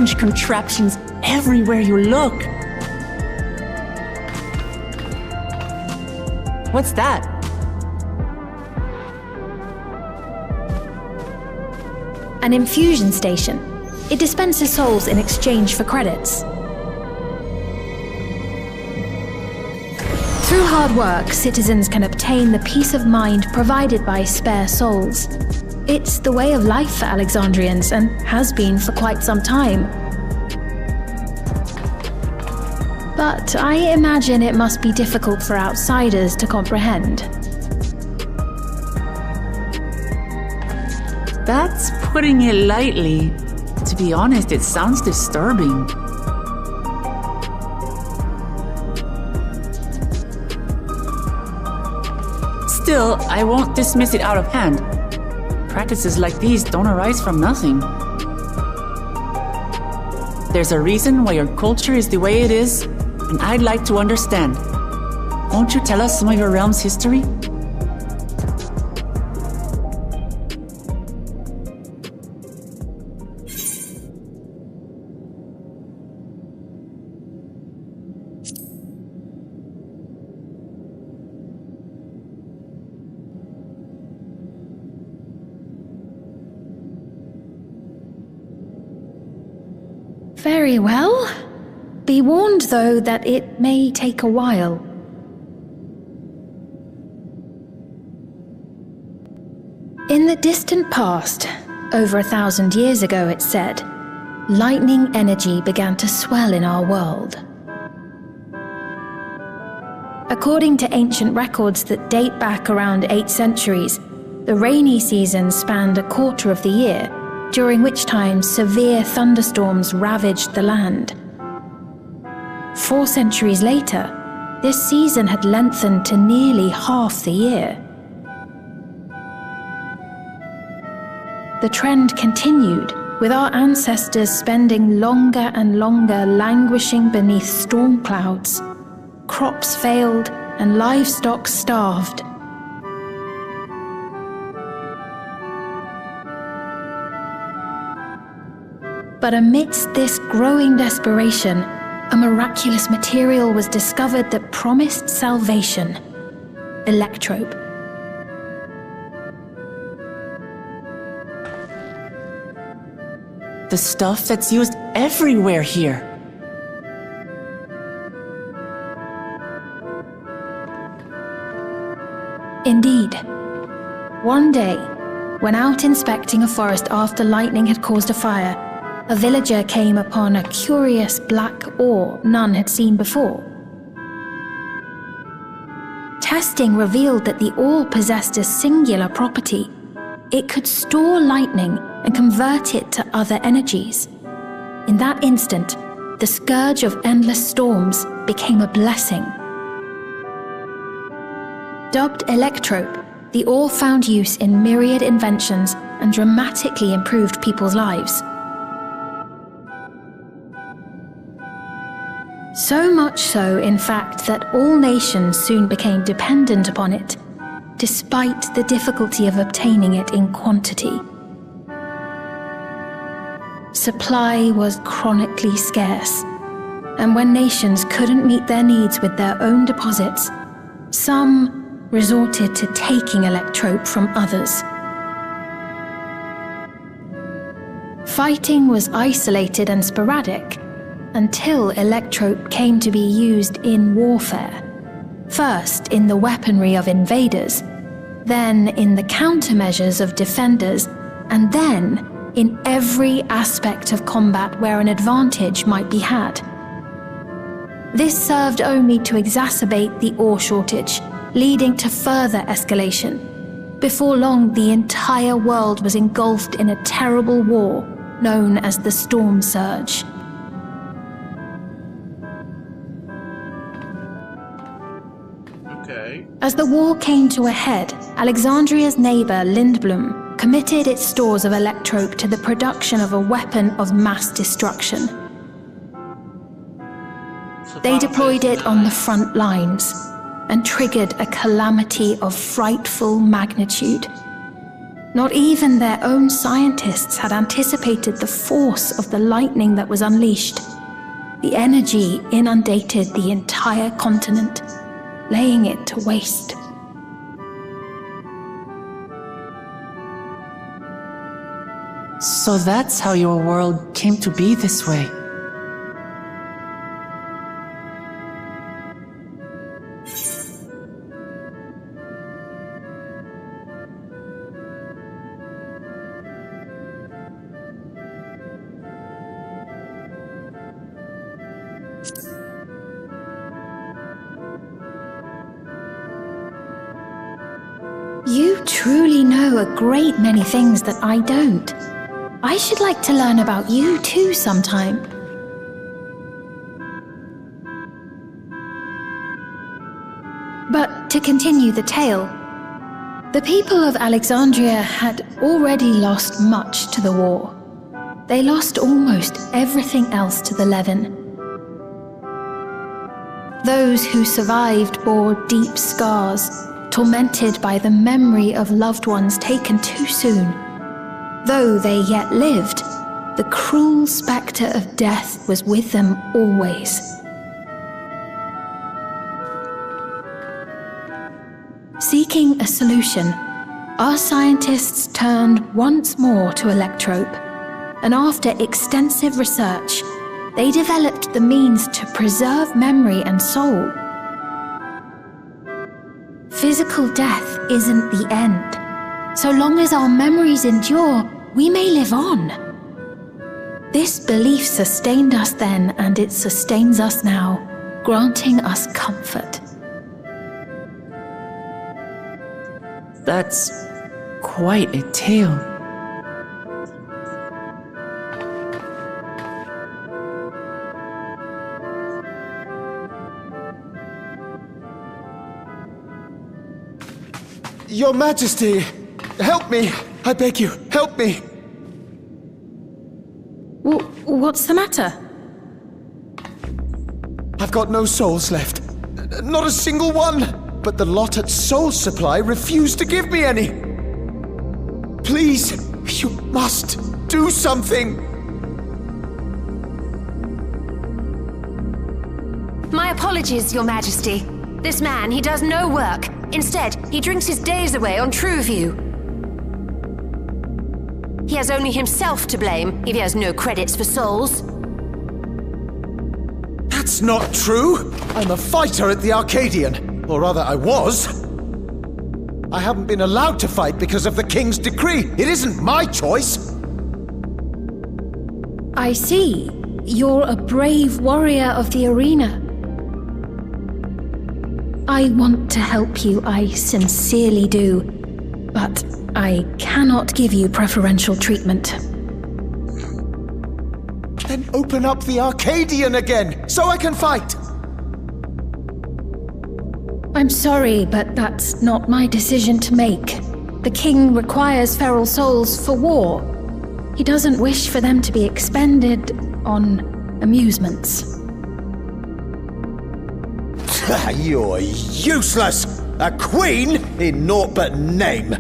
strange contraptions everywhere you look. What's that? An infusion station. It dispenses souls in exchange for credits. Through hard work, citizens can obtain the peace of mind provided by spare souls. It's the way of life for Alexandrians and has been for quite some time. But I imagine it must be difficult for outsiders to comprehend. That's putting it lightly. To be honest, it sounds disturbing. Still, I won't dismiss it out of hand. Practices like these don't arise from nothing. There's a reason why your culture is the way it is, and I'd like to understand. Won't you tell us some of your realm's history? Very well. Be warned, though, that it may take a while. In the distant past, over 1,000 years ago, it's said, lightning energy began to swell in our world. According to ancient records that date back around 8 centuries, the rainy season spanned a quarter of the year, during which time severe thunderstorms ravaged the land. 4 centuries later, this season had lengthened to nearly half the year. The trend continued, with our ancestors spending longer and longer languishing beneath storm clouds. Crops failed and livestock starved. But amidst this growing desperation, a miraculous material was discovered that promised salvation: electrope. The stuff that's used everywhere here. Indeed. One day, when out inspecting a forest after lightning had caused a fire, a villager came upon a curious black ore none had seen before. Testing revealed that the ore possessed a singular property. It could store lightning and convert it to other energies. In that instant, the scourge of endless storms became a blessing. Dubbed electrope, the ore found use in myriad inventions and dramatically improved people's lives. So much so, in fact, that all nations soon became dependent upon it, despite the difficulty of obtaining it in quantity. Supply was chronically scarce, and when nations couldn't meet their needs with their own deposits, some resorted to taking electrope from others. Fighting was isolated and sporadic, until electrope came to be used in warfare. First in the weaponry of invaders, then in the countermeasures of defenders, and then in every aspect of combat where an advantage might be had. This served only to exacerbate the ore shortage, leading to further escalation. Before long, the entire world was engulfed in a terrible war known as the Storm Surge. As the war came to a head, Alexandria's neighbor Lindblum committed its stores of electrope to the production of a weapon of mass destruction. They deployed it on the front lines and triggered a calamity of frightful magnitude. Not even their own scientists had anticipated the force of the lightning that was unleashed. The energy inundated the entire continent, laying it to waste. So that's how your world came to be this way. You truly know a great many things that I don't. I should like to learn about you too sometime. But to continue the tale, the people of Alexandria had already lost much to the war. They lost almost everything else to the Levin. Those who survived bore deep scars, tormented by the memory of loved ones taken too soon. Though they yet lived, the cruel spectre of death was with them always. Seeking a solution, our scientists turned once more to Electrope, and after extensive research, they developed the means to preserve memory and soul. Physical death isn't the end. So long as our memories endure, we may live on. This belief sustained us then, and it sustains us now, granting us comfort. That's quite a tale. Your Majesty, help me! I beg you, help me! What's the matter? I've got no souls left. Not a single one! But the lot at Soul Supply refused to give me any! Please, you must do something! My apologies, Your Majesty. This man, he does no work. Instead, he drinks his days away on Trueview. He has only himself to blame if he has no credits for souls. That's not true! I'm a fighter at the Arcadian. Or rather, I was. I haven't been allowed to fight because of the King's decree. It isn't my choice. I see. You're a brave warrior of the arena. I want to help you, I sincerely do. But I cannot give you preferential treatment. Then open up the Arcadian again, so I can fight! I'm sorry, but that's not my decision to make. The king requires feral souls for war. He doesn't wish for them to be expended on amusements. You're useless! A queen in naught but name!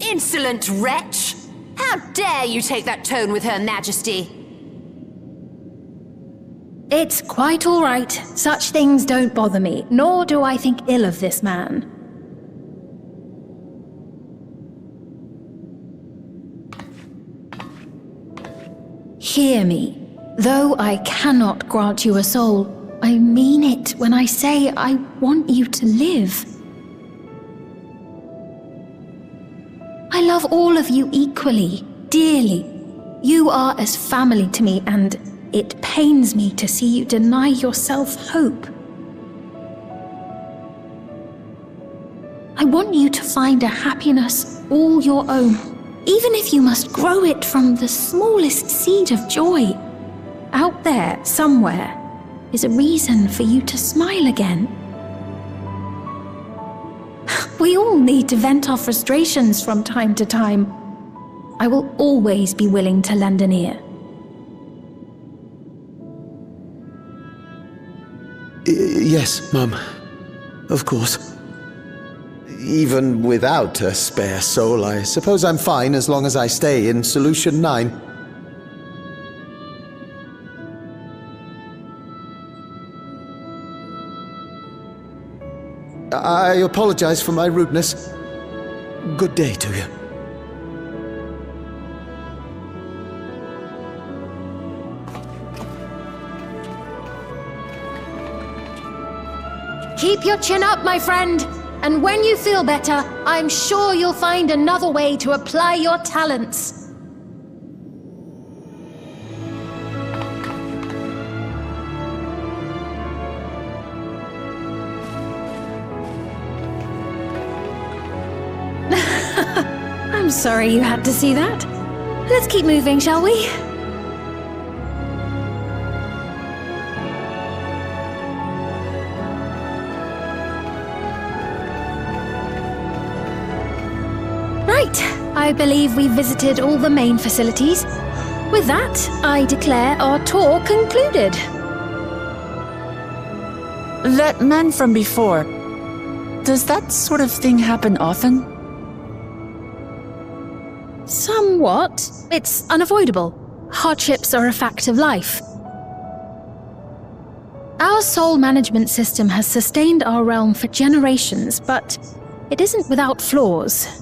Insolent wretch! How dare you take that tone with Her Majesty? It's quite all right. Such things don't bother me, nor do I think ill of this man. Hear me. Though I cannot grant you a soul, I mean it when I say I want you to live. I love all of you equally, dearly. You are as family to me, and it pains me to see you deny yourself hope. I want you to find a happiness all your own, even if you must grow it from the smallest seed of joy. Out there, somewhere, is a reason for you to smile again. We all need to vent our frustrations from time to time. I will always be willing to lend an ear. Yes, Mum. Of course. Even without a spare soul, I suppose I'm fine as long as I stay in Solution 9. I apologize for my rudeness. Good day to you. Keep your chin up, my friend. And when you feel better, I'm sure you'll find another way to apply your talents. I'm sorry you had to see that. Let's keep moving, shall we? I believe we've visited all the main facilities. With that, I declare our tour concluded. That man from before, does that sort of thing happen often? Somewhat. It's unavoidable. Hardships are a fact of life. Our soul management system has sustained our realm for generations, but it isn't without flaws.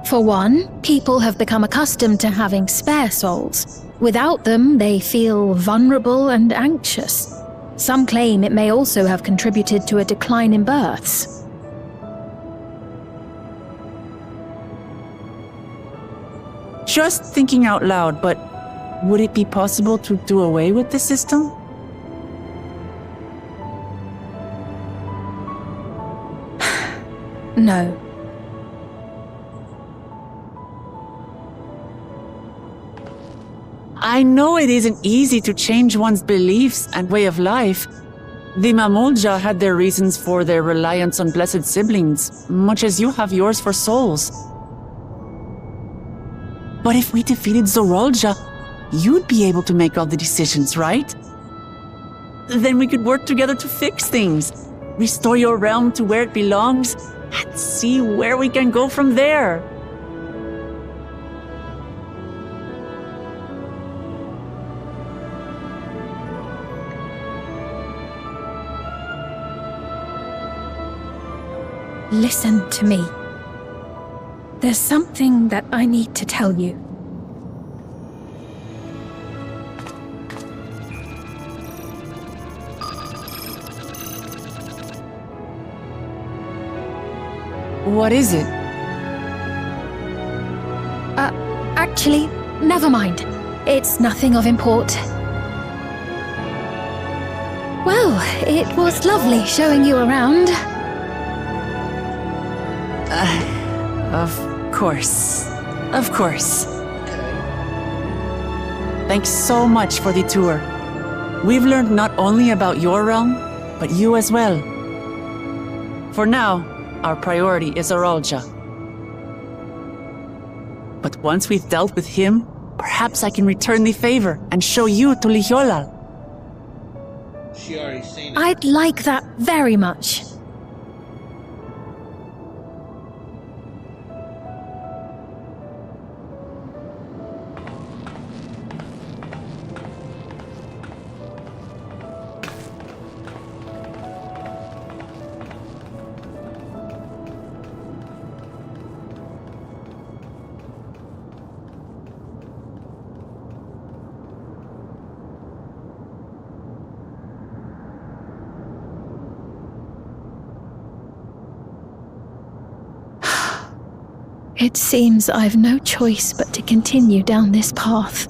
For one, people have become accustomed to having spare souls. Without them, they feel vulnerable and anxious. Some claim it may also have contributed to a decline in births. Just thinking out loud, but would it be possible to do away with the system? No. I know it isn't easy to change one's beliefs and way of life. The Mamolja had their reasons for their reliance on blessed siblings, much as you have yours for souls. But if we defeated Zorolja, you'd be able to make all the decisions, right? Then we could work together to fix things, restore your realm to where it belongs, and see where we can go from there. Listen to me. There's something that I need to tell you. What is it? Actually, never mind. It's nothing of import. Well, it was lovely showing you around. Of course. Of course. Thanks so much for the tour. We've learned not only about your realm, but you as well. For now, our priority is Zorolja. But once we've dealt with him, perhaps I can return the favor and show you to Lihiolal. She already seen it. I'd like that very much. It seems I've no choice but to continue down this path.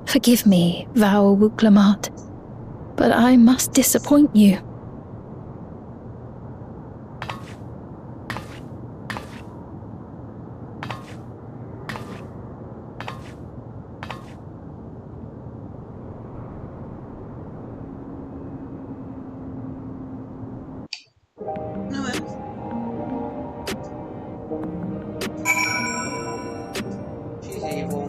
Forgive me, Vau Wuklamat, but I must disappoint you. She's evil.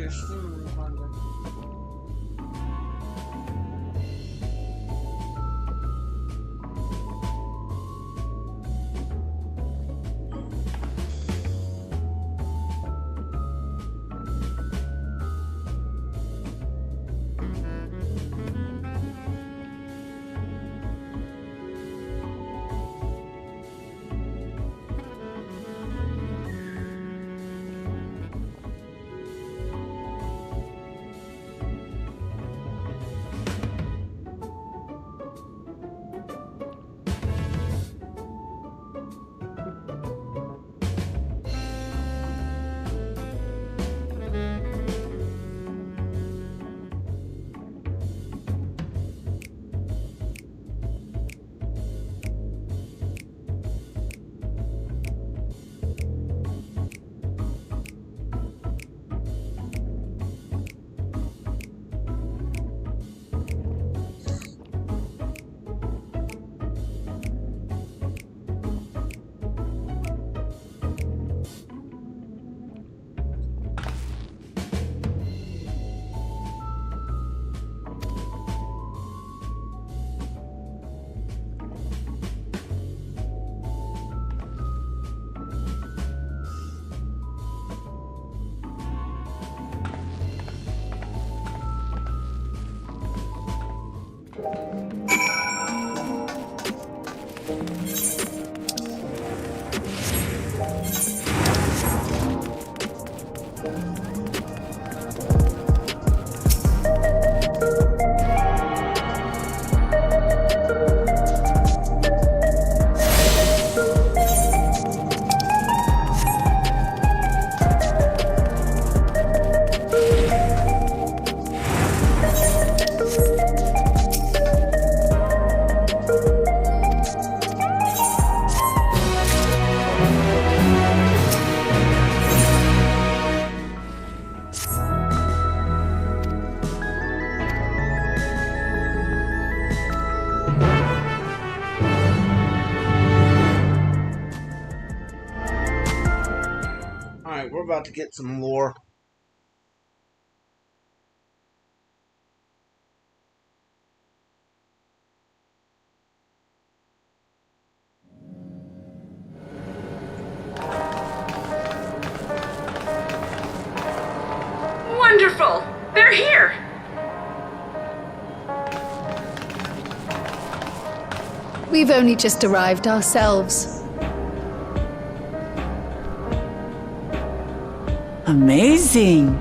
your stream recording. We're about to get some lore. Wonderful! They're here! We've only just arrived ourselves. Amazing!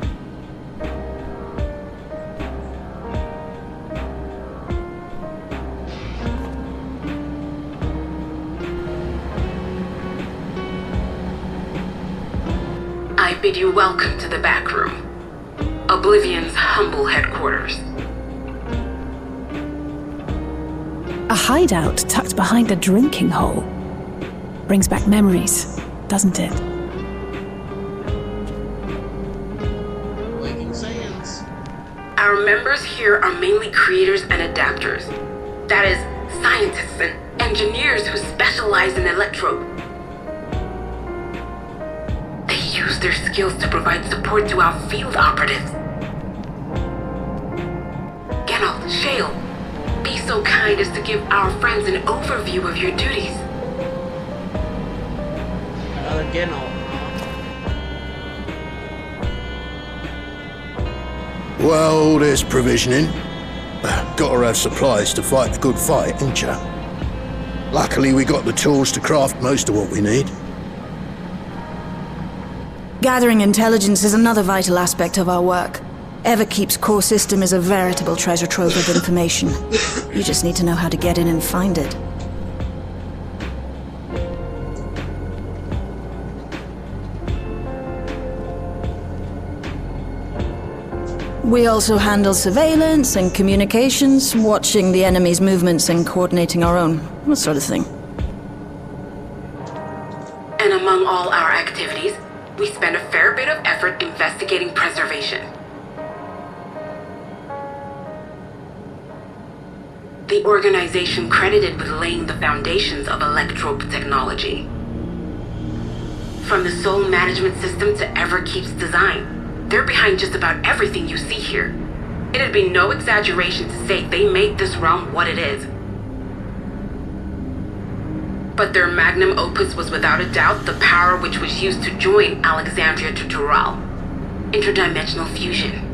I bid you welcome to the back room. Oblivion's humble headquarters. A hideout tucked behind a drinking hole. Brings back memories, doesn't it? Our members here are mainly creators and adapters. That is, scientists and engineers who specialize in electro. They use their skills to provide support to our field operatives. Geralt, Shale, be so kind as to give our friends an overview of your duties. Geralt. Well, there's provisioning. Gotta have supplies to fight the good fight, ain't ya? Luckily, we got the tools to craft most of what we need. Gathering intelligence is another vital aspect of our work. Everkeep's core system is a veritable treasure trove of information. You just need to know how to get in and find it. We also handle surveillance and communications, watching the enemy's movements and coordinating our own, that sort of thing. And among all our activities, we spend a fair bit of effort investigating preservation. The organization credited with laying the foundations of electrope technology. From the soul management system to Everkeep's design, They're behind just about everything you see here. It'd be no exaggeration to say they made this realm what it is. But their magnum opus was without a doubt the power which was used to join Alexandria to Tural. Interdimensional fusion.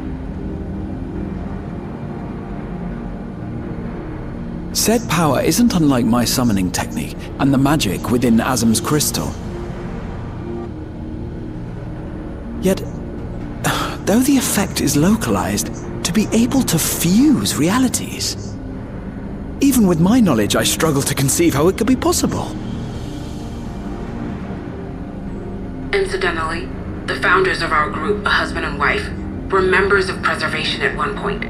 Said power isn't unlike my summoning technique and the magic within Azam's crystal. Yet, though the effect is localized, to be able to fuse realities. Even with my knowledge, I struggle to conceive how it could be possible. Incidentally, the founders of our group, a husband and wife, were members of Preservation at one point.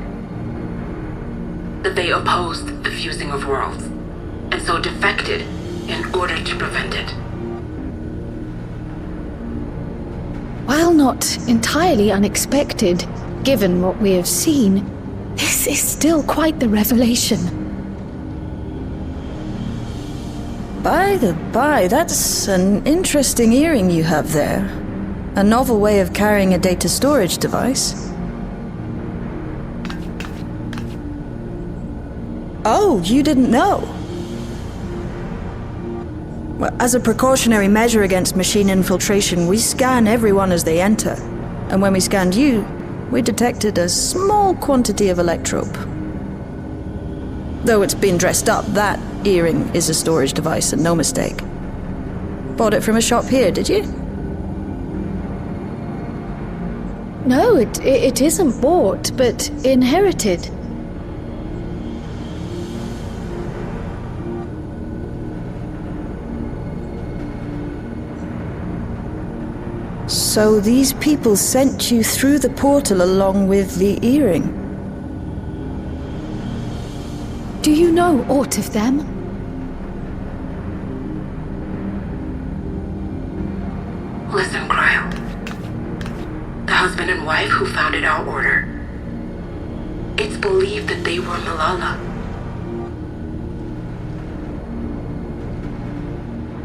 That they opposed the fusing of worlds, and so defected in order to prevent it. While not entirely unexpected, given what we have seen, this is still quite the revelation. By the by, that's an interesting earring you have there. A novel way of carrying a data storage device. Oh, you didn't know? Well, as a precautionary measure against machine infiltration, we scan everyone as they enter. And when we scanned you, we detected a small quantity of electrope. Though it's been dressed up, that earring is a storage device and no mistake. Bought it from a shop here, did you? No, it isn't bought, but inherited. So these people sent you through the portal along with the earring? Do you know aught of them? Listen, Cryo. The husband and wife who founded our order. It's believed that they were Malala.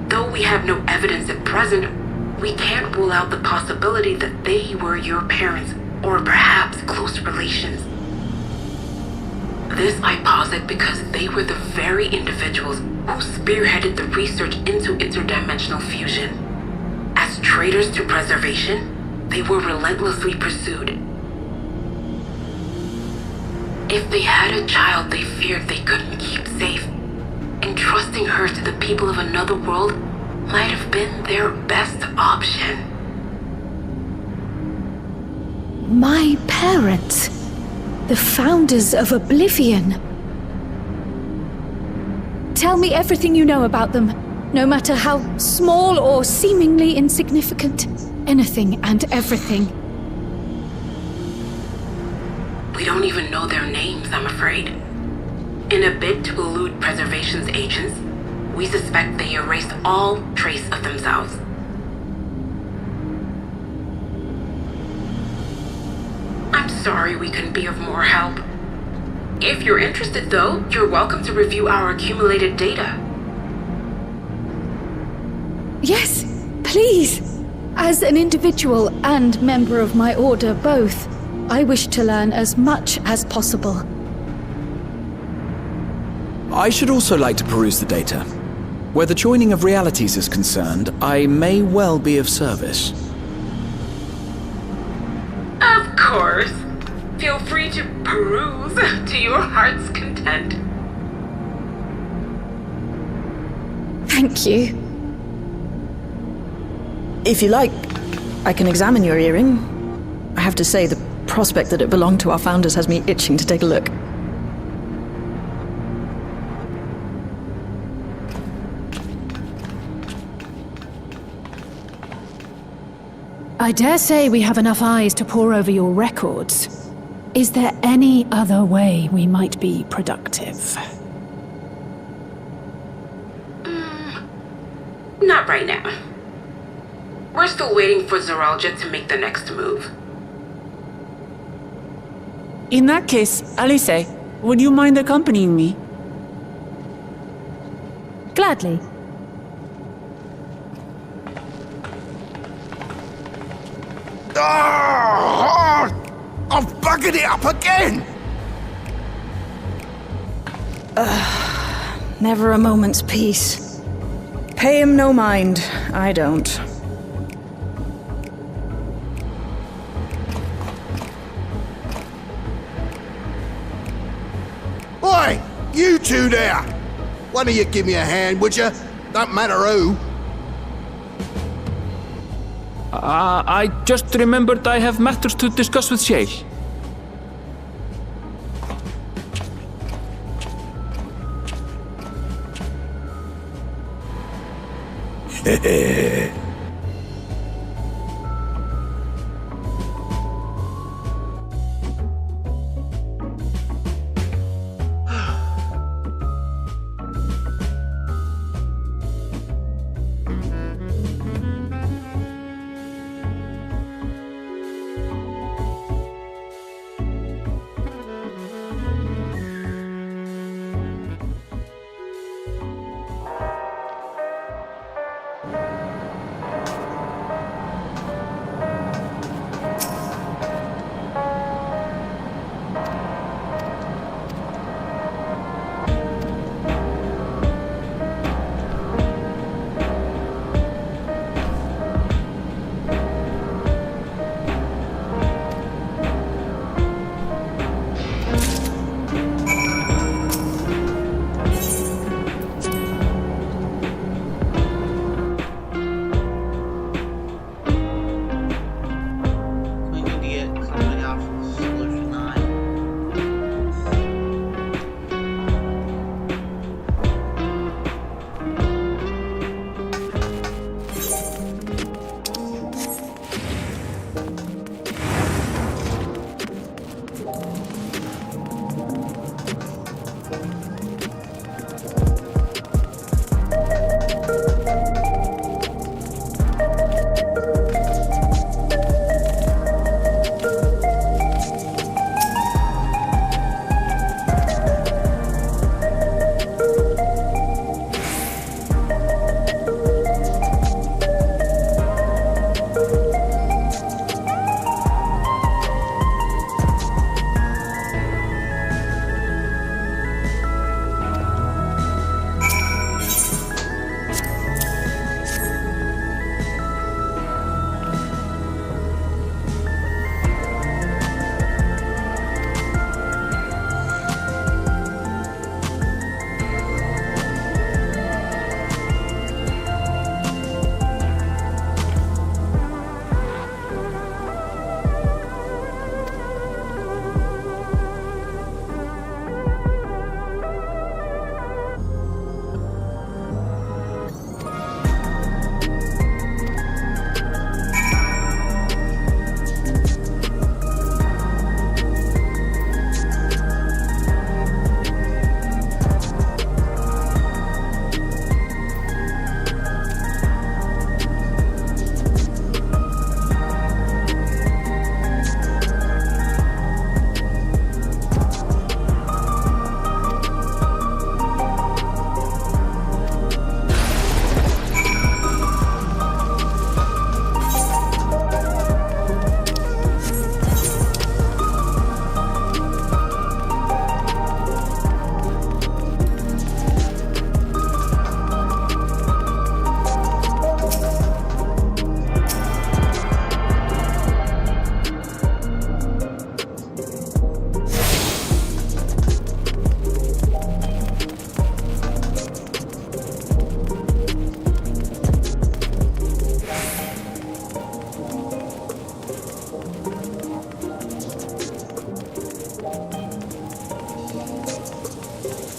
Though we have no evidence at present, we can't rule out the possibility that they were your parents, or perhaps close relations. This I posit because they were the very individuals who spearheaded the research into interdimensional fusion. As traitors to preservation, they were relentlessly pursued. If they had a child they feared they couldn't keep safe, entrusting her to the people of another world might have been their best option. My parents, the founders of Oblivion. Tell me everything you know about them, no matter how small or seemingly insignificant. Anything and everything. We don't even know their names, I'm afraid. In a bid to elude Preservation's agents, we suspect they erased all trace of themselves. I'm sorry we couldn't be of more help. If you're interested, though, you're welcome to review our accumulated data. Yes, please. As an individual and member of my order both, I wish to learn as much as possible. I should also like to peruse the data. Where the joining of realities is concerned, I may well be of service. Of course. Feel free to peruse to your heart's content. Thank you. If you like, I can examine your earring. I have to say, the prospect that it belonged to our founders has me itching to take a look. I dare say we have enough eyes to pore over your records. Is there any other way we might be productive? Not right now. We're still waiting for Zoralja to make the next move. In that case, Alice, would you mind accompanying me? Gladly. Ah! buggered it up again! Never a moment's peace. Pay him no mind. I don't. Oi! You two there! One of you give me a hand, would you? Don't matter who. I just remembered I have matters to discuss with Shay.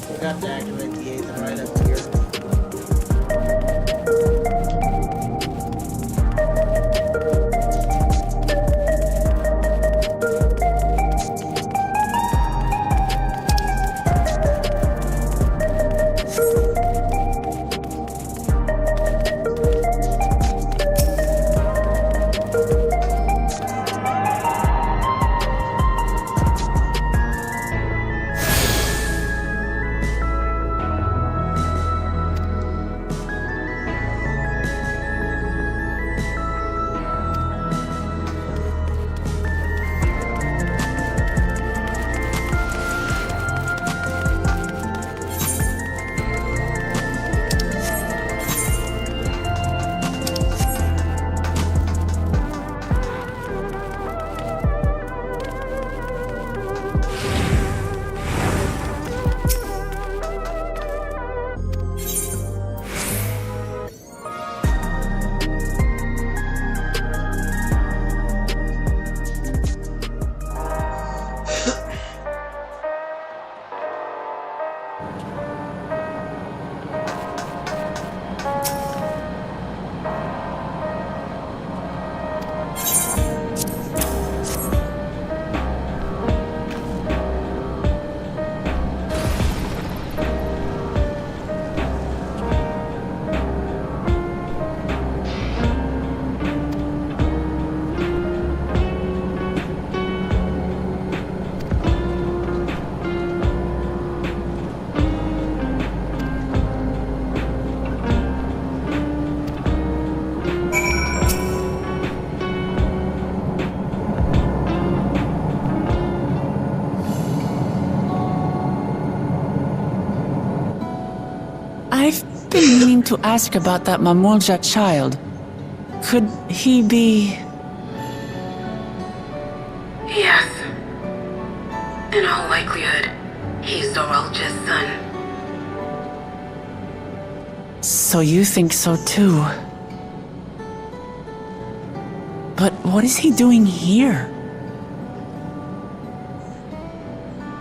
Forgot to activate the 8th right up here. I've been meaning to ask about that Mamulja child. Could he be... Yes. In all likelihood, he's Zoralja's son. So you think so too? But what is he doing here?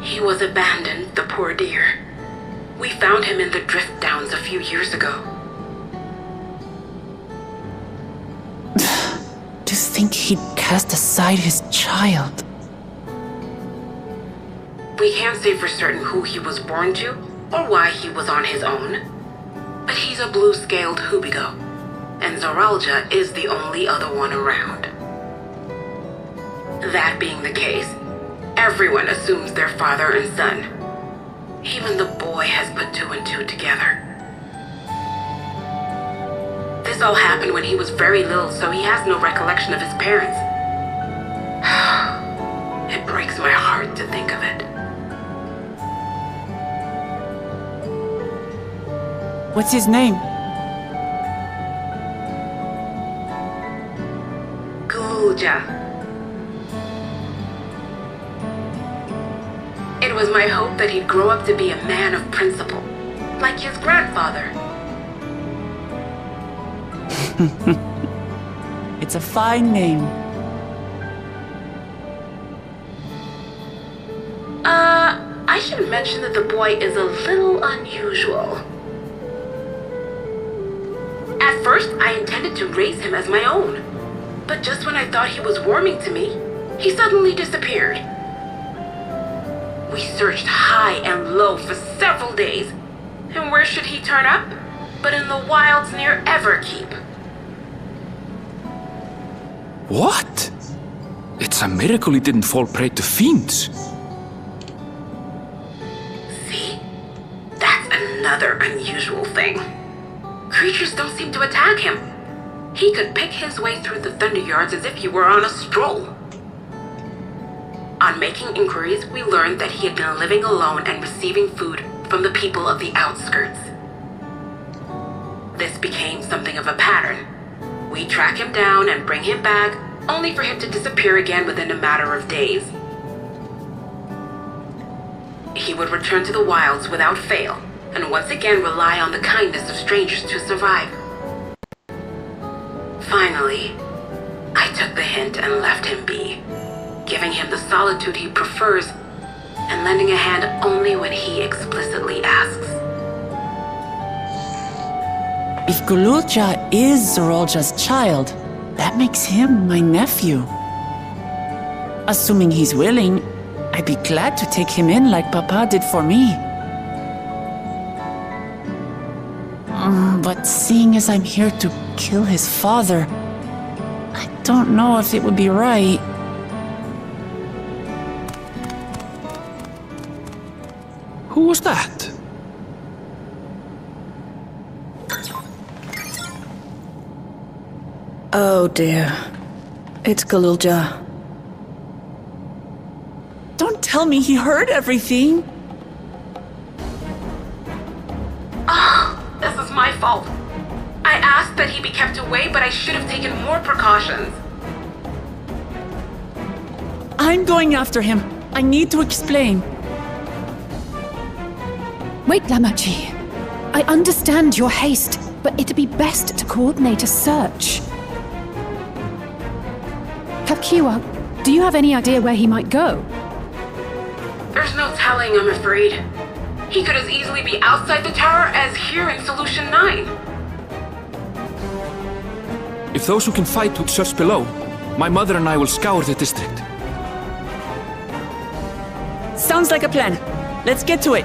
He was abandoned, the poor dear. We found him in the Drift Downs a few years ago. To think he'd cast aside his child. We can't say for certain who he was born to, or why he was on his own. But he's a blue-scaled Hubigo, and Zoralja is the only other one around. That being the case, everyone assumes they're father and son. Even the boy has put 2 and 2 together. This all happened when he was very little, so he has no recollection of his parents. It breaks my heart to think of it. What's his name? Gulja. It was my hope that he'd grow up to be a man of principle, like his grandfather. It's a fine name. I should mention that the boy is a little unusual. At first, I intended to raise him as my own, but just when I thought he was warming to me, he suddenly disappeared. We searched high and low for several days, and where should he turn up but in the wilds near Everkeep? What? It's a miracle he didn't fall prey to fiends. See? That's another unusual thing. Creatures don't seem to attack him. He could pick his way through the Thunderyards as if he were on a stroll. On making inquiries, we learned that he had been living alone and receiving food from the people of the outskirts. This became something of a pattern. We track him down and bring him back, only for him to disappear again within a matter of days. He would return to the wilds without fail, and once again rely on the kindness of strangers to survive. Finally, I took the hint and left him be, giving him the solitude he prefers, and lending a hand only when he explicitly asks. If Gululja is Zoralja's child, that makes him my nephew. Assuming he's willing, I'd be glad to take him in like Papa did for me. But seeing as I'm here to kill his father, I don't know if it would be right. Who was that? Oh dear. It's Gululja. Don't tell me he heard everything. This is my fault. I asked that he be kept away, but I should have taken more precautions. I'm going after him. I need to explain. Wait, Lamachi. I understand your haste, but it'd be best to coordinate a search. Kakiwa, do you have any idea where he might go? There's no telling, I'm afraid. He could as easily be outside the tower as here in Solution 9. If those who can fight would search below, my mother and I will scour the district. Sounds like a plan. Let's get to it.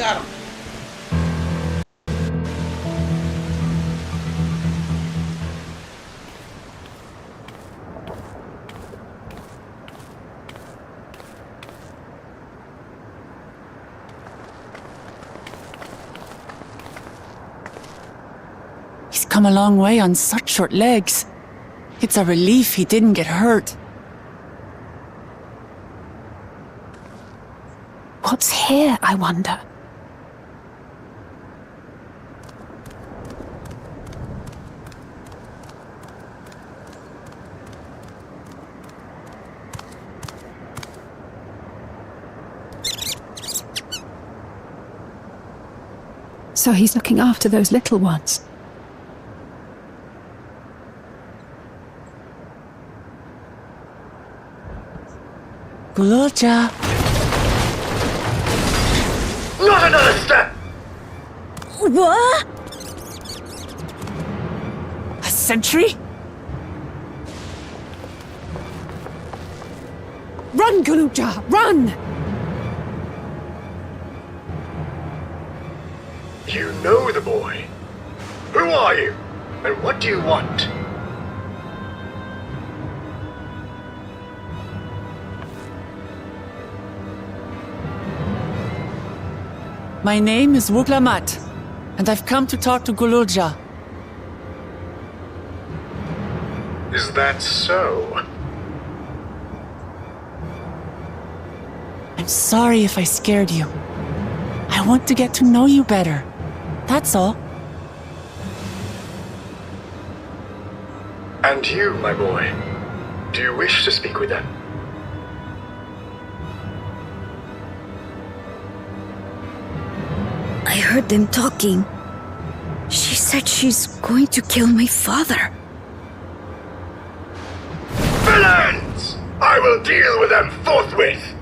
Got him. He's come a long way on such short legs. It's a relief he didn't get hurt. What's here, I wonder? So he's looking after those little ones. Gululja. Not another step! What? A sentry? Run, Gululja, run! You know the boy. Who are you? And what do you want? My name is Wuklamat, and I've come to talk to Gululja. Is that so? I'm sorry if I scared you. I want to get to know you better. That's all. And you, my boy, do you wish to speak with them? I heard them talking. She said she's going to kill my father. Villains! I will deal with them forthwith!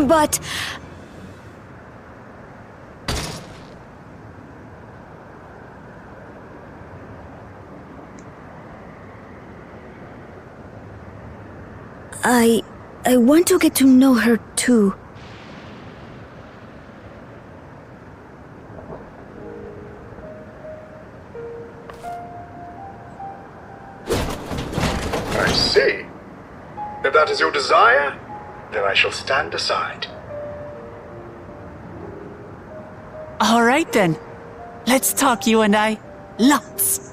But... I want to get to know her too. I see. If that is your desire, then I shall stand aside. All right then. Let's talk, you and I. Lots.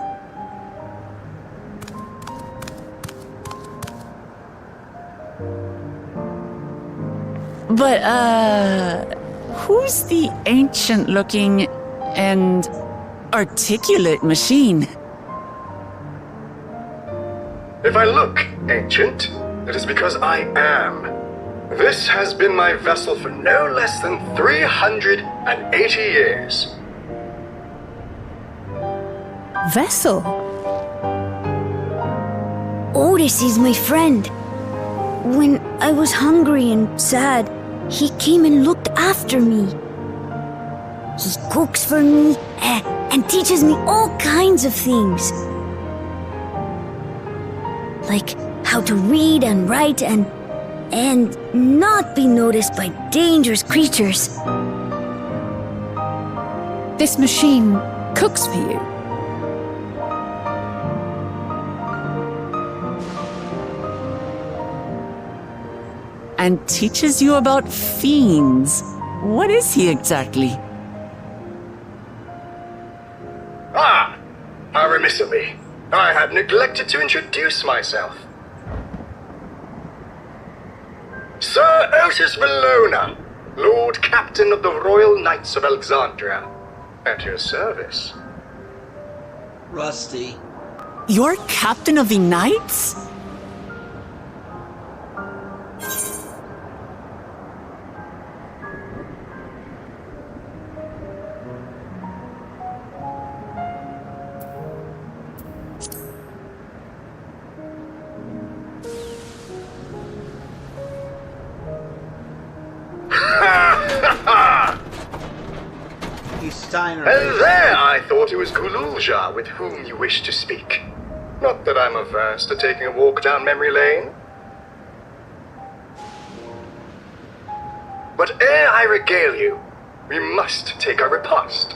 But, who's the ancient-looking and articulate machine? If I look ancient, it is because I am. This has been my vessel for no less than 380 years. Vessel? Otis is my friend. When I was hungry and sad, he came and looked after me. He cooks for me and teaches me all kinds of things. Like how to read and write and not be noticed by dangerous creatures. This machine cooks for you? And teaches you about fiends. What is he exactly? Ah! How remiss of me. I had neglected to introduce myself. Sir Otis Valona, Lord Captain of the Royal Knights of Alexandria. At your service. Rusty. You're captain of the knights? Steiner. And there I thought it was Gululja with whom you wished to speak. Not that I'm averse to taking a walk down memory lane. But ere I regale you, we must take our repast.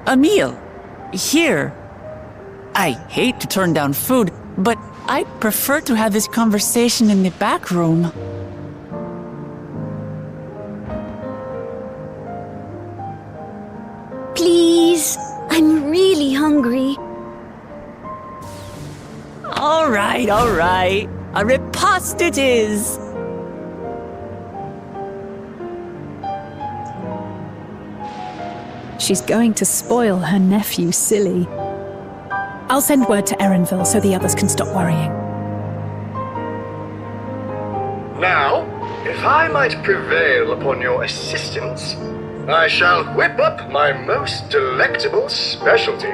A meal. Here. I hate to turn down food, but I'd prefer to have this conversation in the back room. Please, I'm really hungry. All right. A repast it is. She's going to spoil her nephew silly. I'll send word to Erenville so the others can stop worrying. Now, if I might prevail upon your assistance, I shall whip up my most delectable specialty.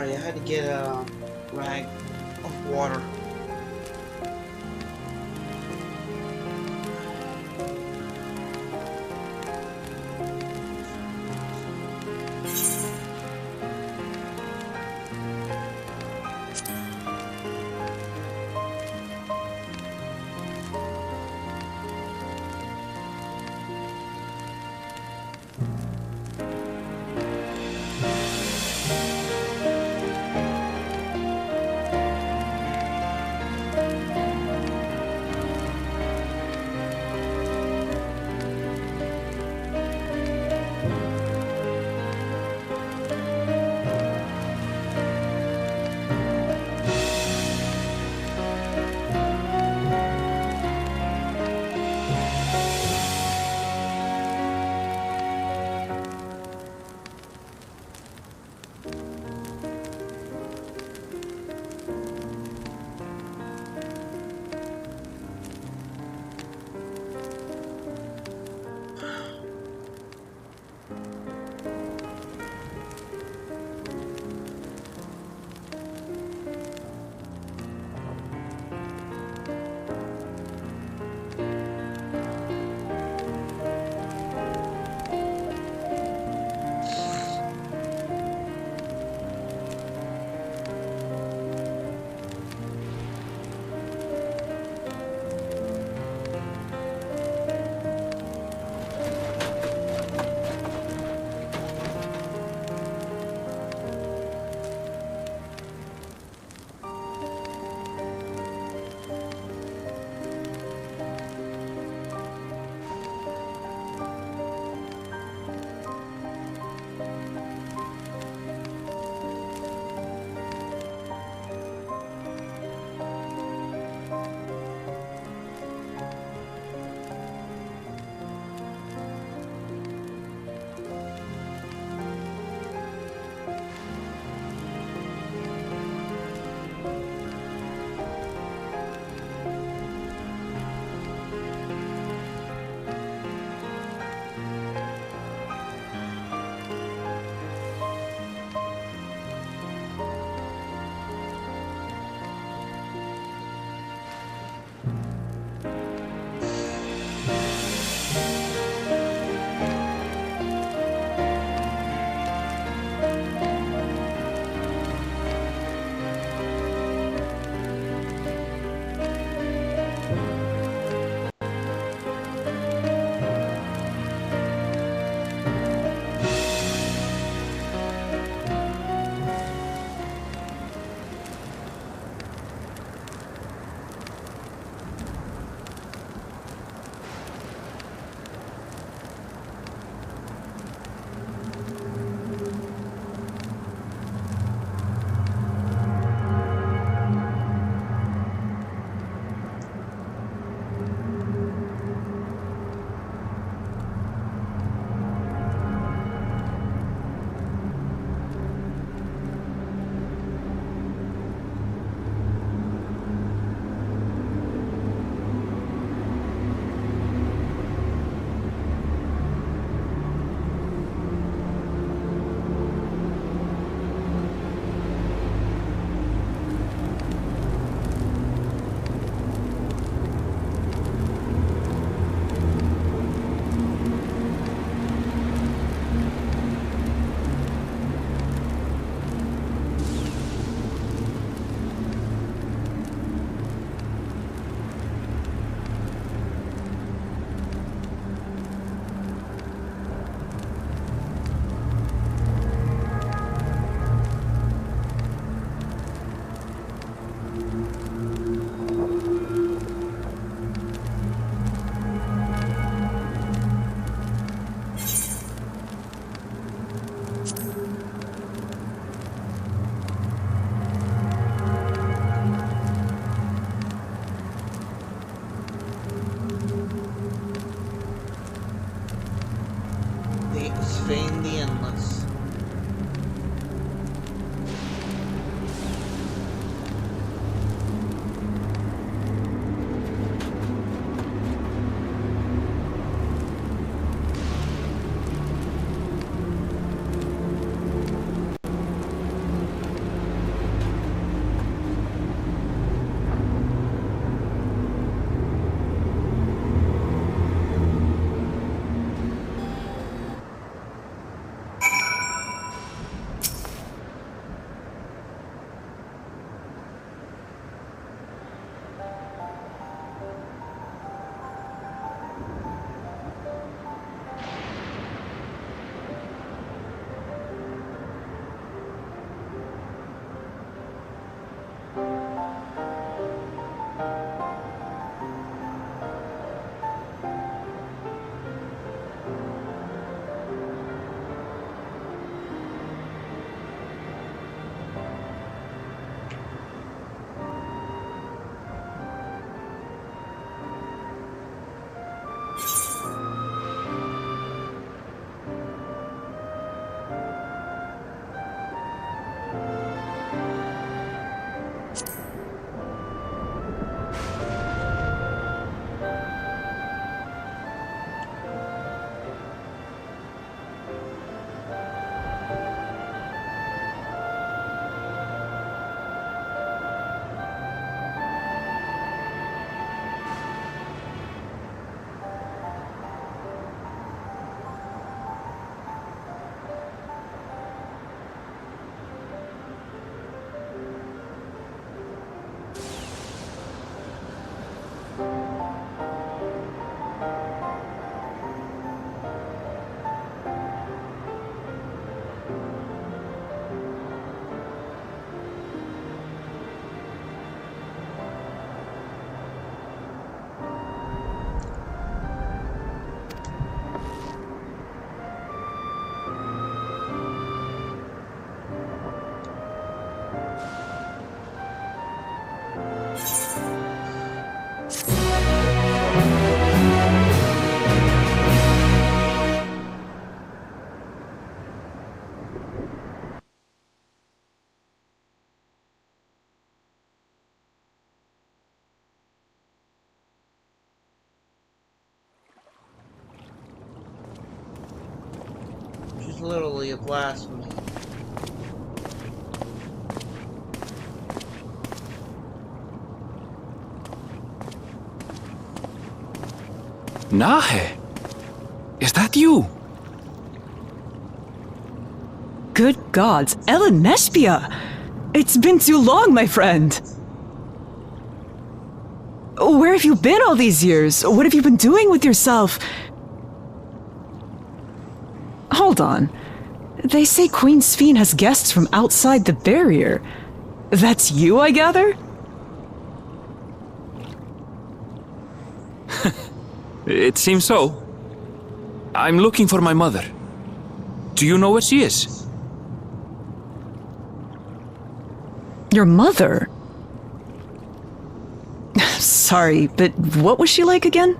Sorry, I had to get a rag of water. Vein the Endless. That's literally a blasphemy. Nahe, is that you? Good gods, Ellen Nespia! It's been too long, my friend! Where have you been all these years? What have you been doing with yourself? Hold on. They say Queen Sphene has guests from outside the barrier. That's you, I gather? It seems so. I'm looking for my mother. Do you know where she is? Your mother? Sorry, but what was she like again?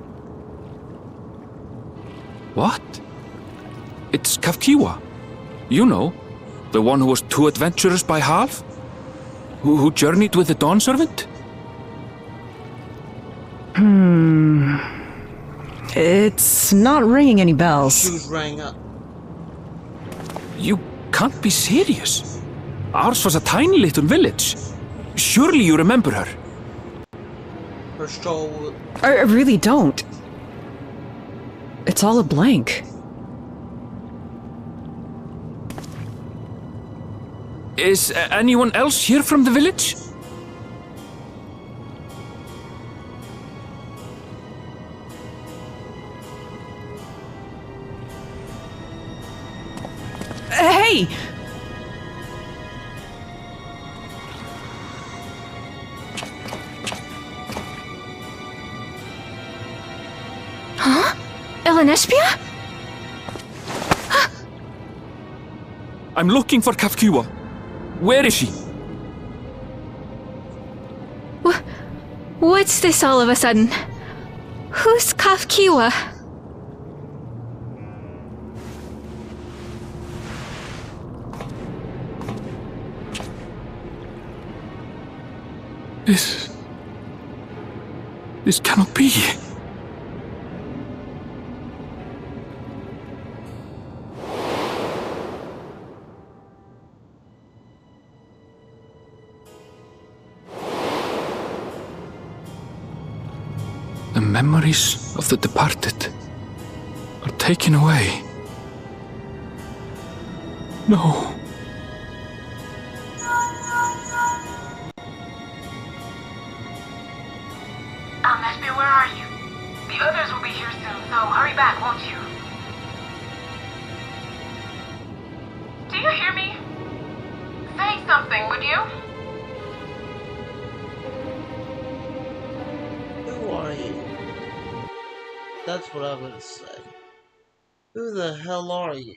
What? It's Kafkiwa. You know, the one who was too adventurous by half? Who journeyed with the Dawn Servant? It's not ringing any bells. Shoes rang up. You can't be serious. Ours was a tiny little village. Surely you remember her. Her stroll. I really don't. It's all a blank. Is anyone else here from the village? Hey! Huh? Elenespia? I'm looking for Kafkiwa. Where is she? What's this all of a sudden? Who's Kafkiwa? This cannot be. The memories of the departed are taken away. No. Nespia, where are you? The others will be here soon, so hurry back, won't you? Do you hear me? Say something, would you? Who are you? That's what I'm gonna say. Who the hell are you?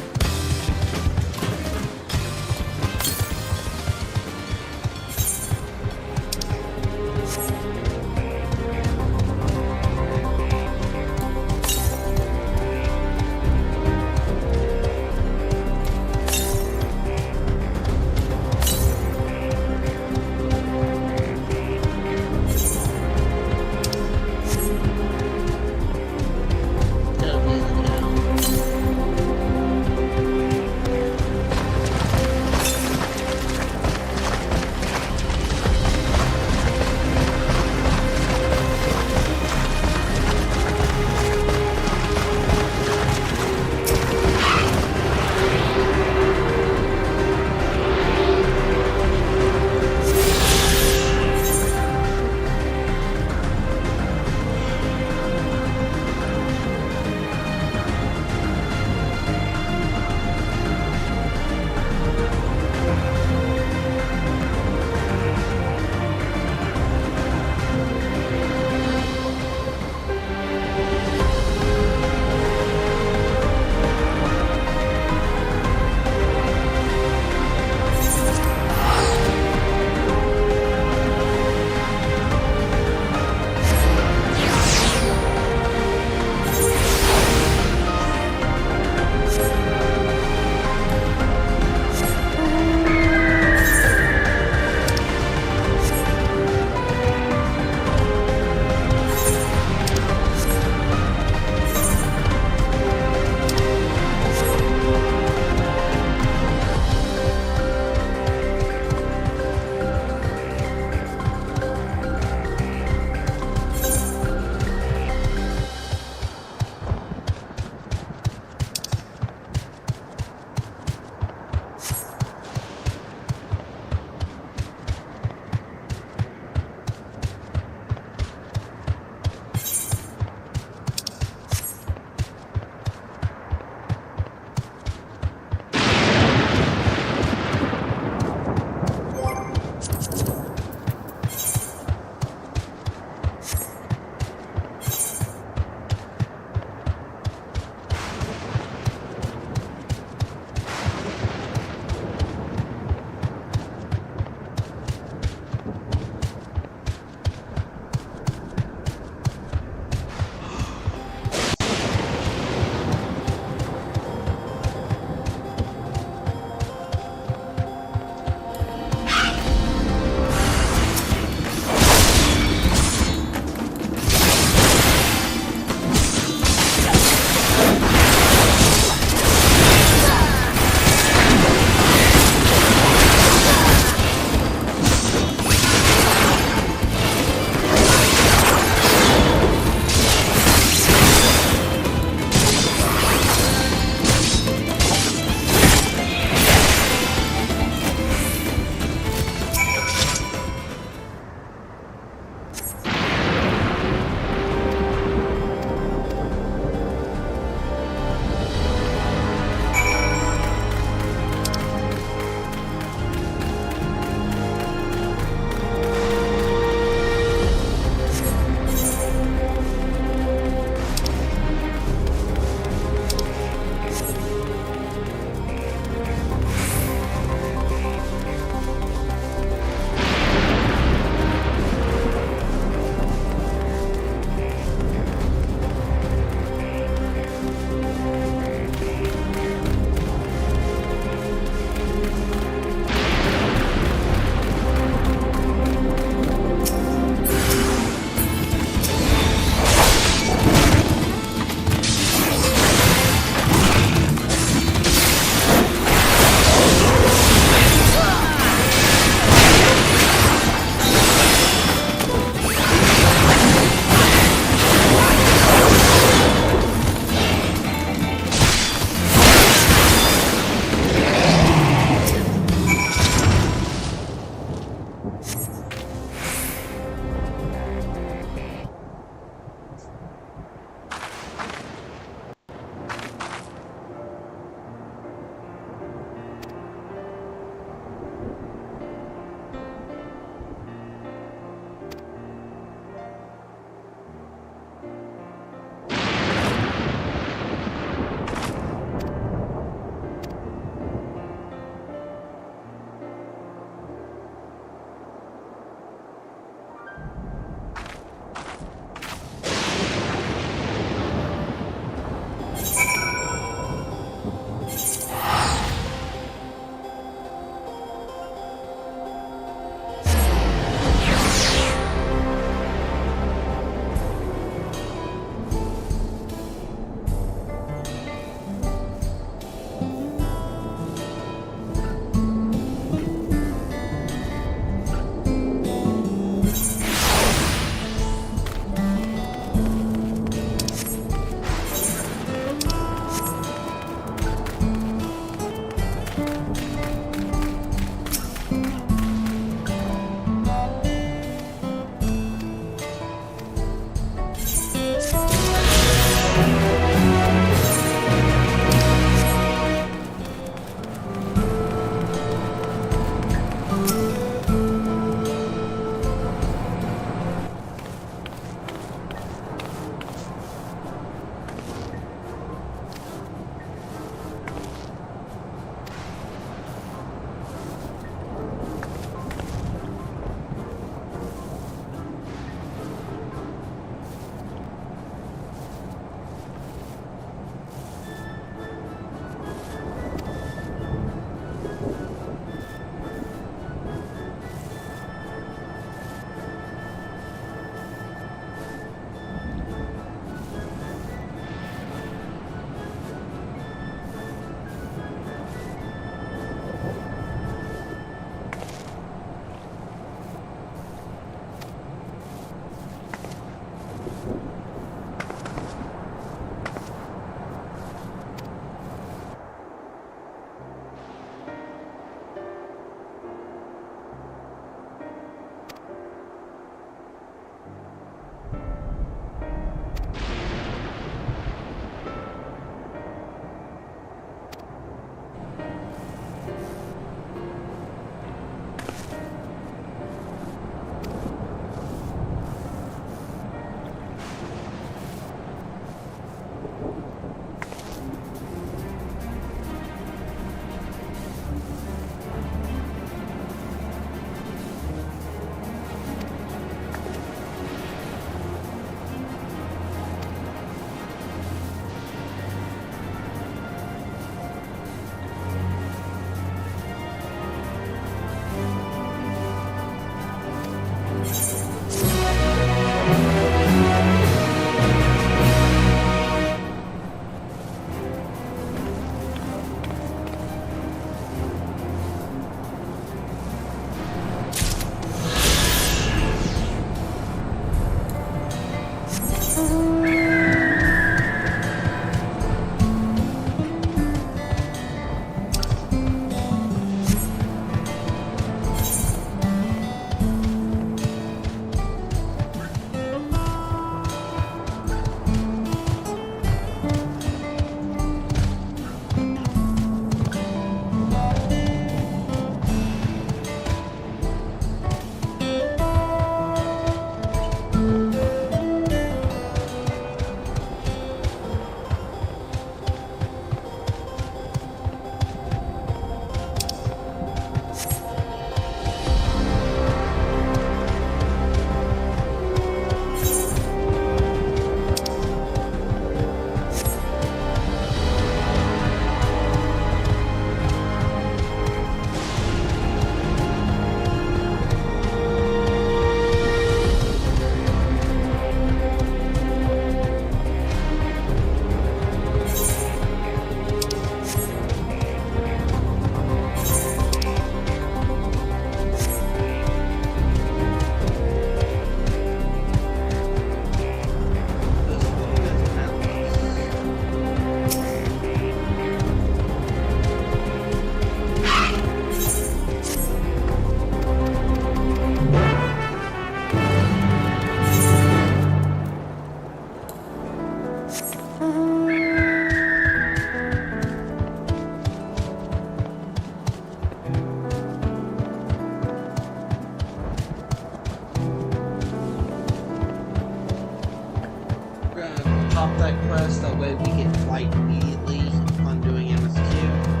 Pop that quest, that way we get flight immediately upon doing MSQ.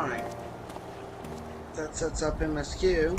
Alright. That sets up MSQ.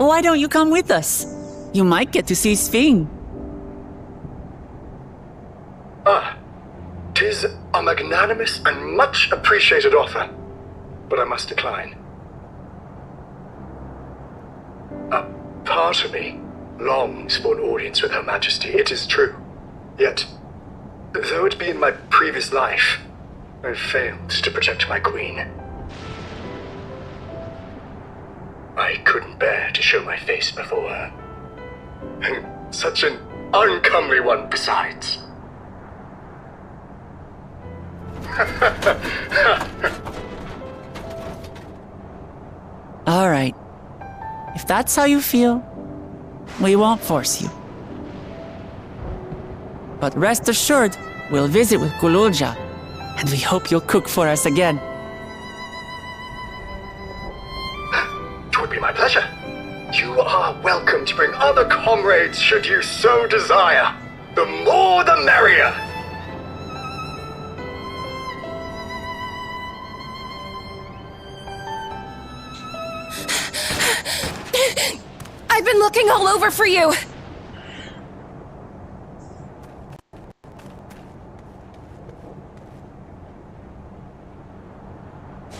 Why don't you come with us? You might get to see Sphene. 'Tis a magnanimous and much appreciated offer, but I must decline. A part of me longs for an audience with Her Majesty, it is true. Yet, though it be in my previous life, I've failed to protect my queen. I couldn't bear to show my face before her. And such an uncomely one besides. All right. If that's how you feel, we won't force you. But rest assured, we'll visit with Kululja, and we hope you'll cook for us again. It would be my pleasure. You are welcome to bring other comrades should you so desire. The more the merrier. I've been looking all over for you!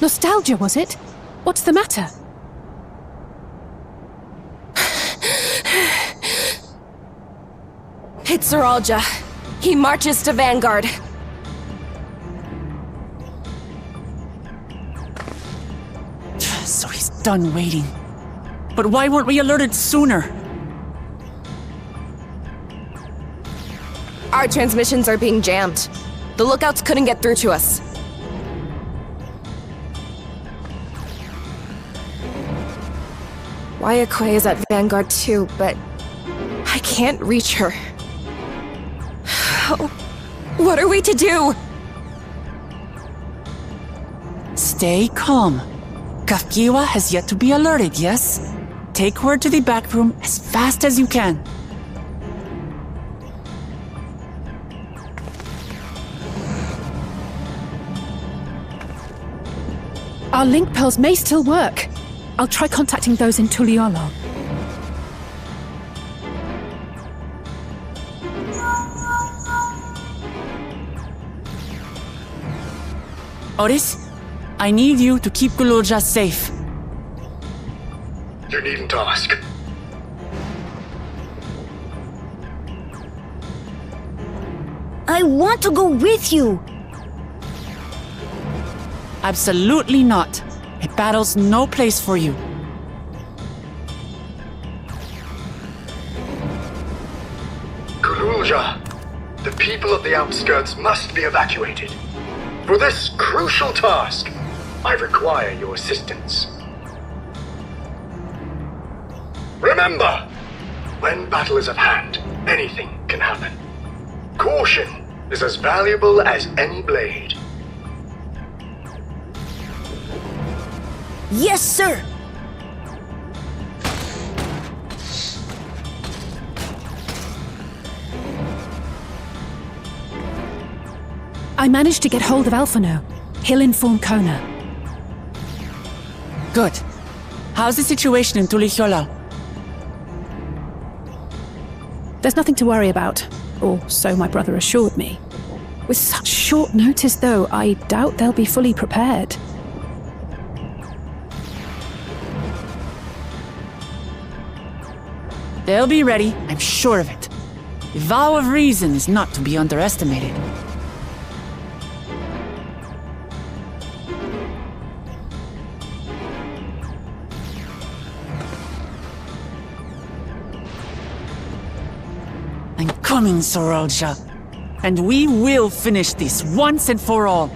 Nostalgia, was it? What's the matter? It's Zoralja. He marches to Vanguard. So he's done waiting. But why weren't we alerted sooner? Our transmissions are being jammed. The lookouts couldn't get through to us. Wayakwe is at Vanguard too, but I can't reach her. What are we to do? Stay calm. Kafkiwa has yet to be alerted, yes? Take her to the back room as fast as you can. Our link pearls may still work. I'll try contacting those in Tuliolo. Otis, I need you to keep Kululja safe. You needn't ask. I want to go with you. Absolutely not. A battle's no place for you. Kululja, the people of the outskirts must be evacuated. For this crucial task, I require your assistance. Remember, when battle is at hand, anything can happen. Caution is as valuable as any blade. Yes, sir. I managed to get hold of Alphano. He'll inform Kona. Good. How's the situation in Tulichola? There's nothing to worry about, or so my brother assured me. With such short notice, though, I doubt they'll be fully prepared. They'll be ready, I'm sure of it. The vow of reason is not to be underestimated. I'm coming, Zoralja. And we will finish this once and for all.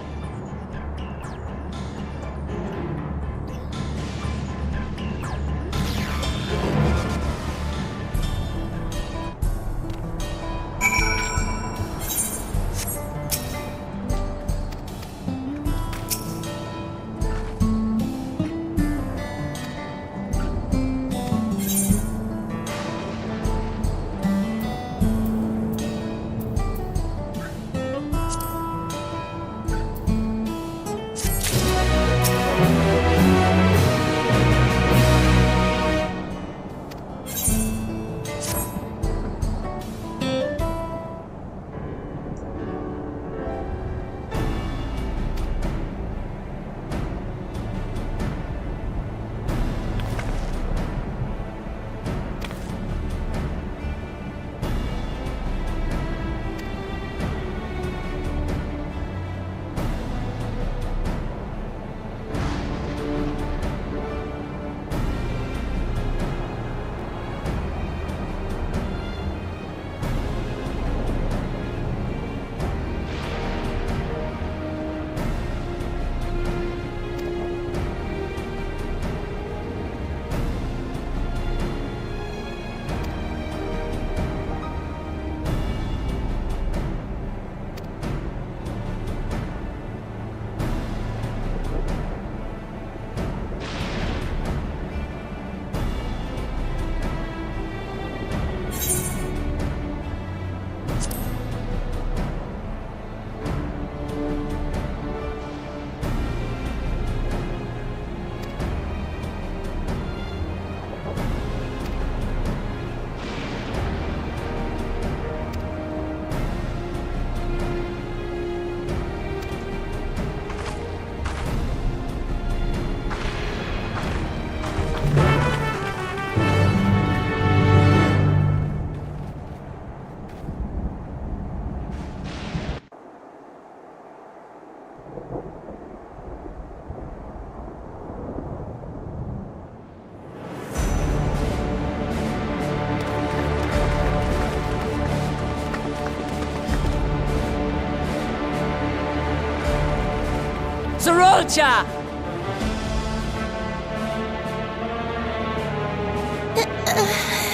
Zorolja!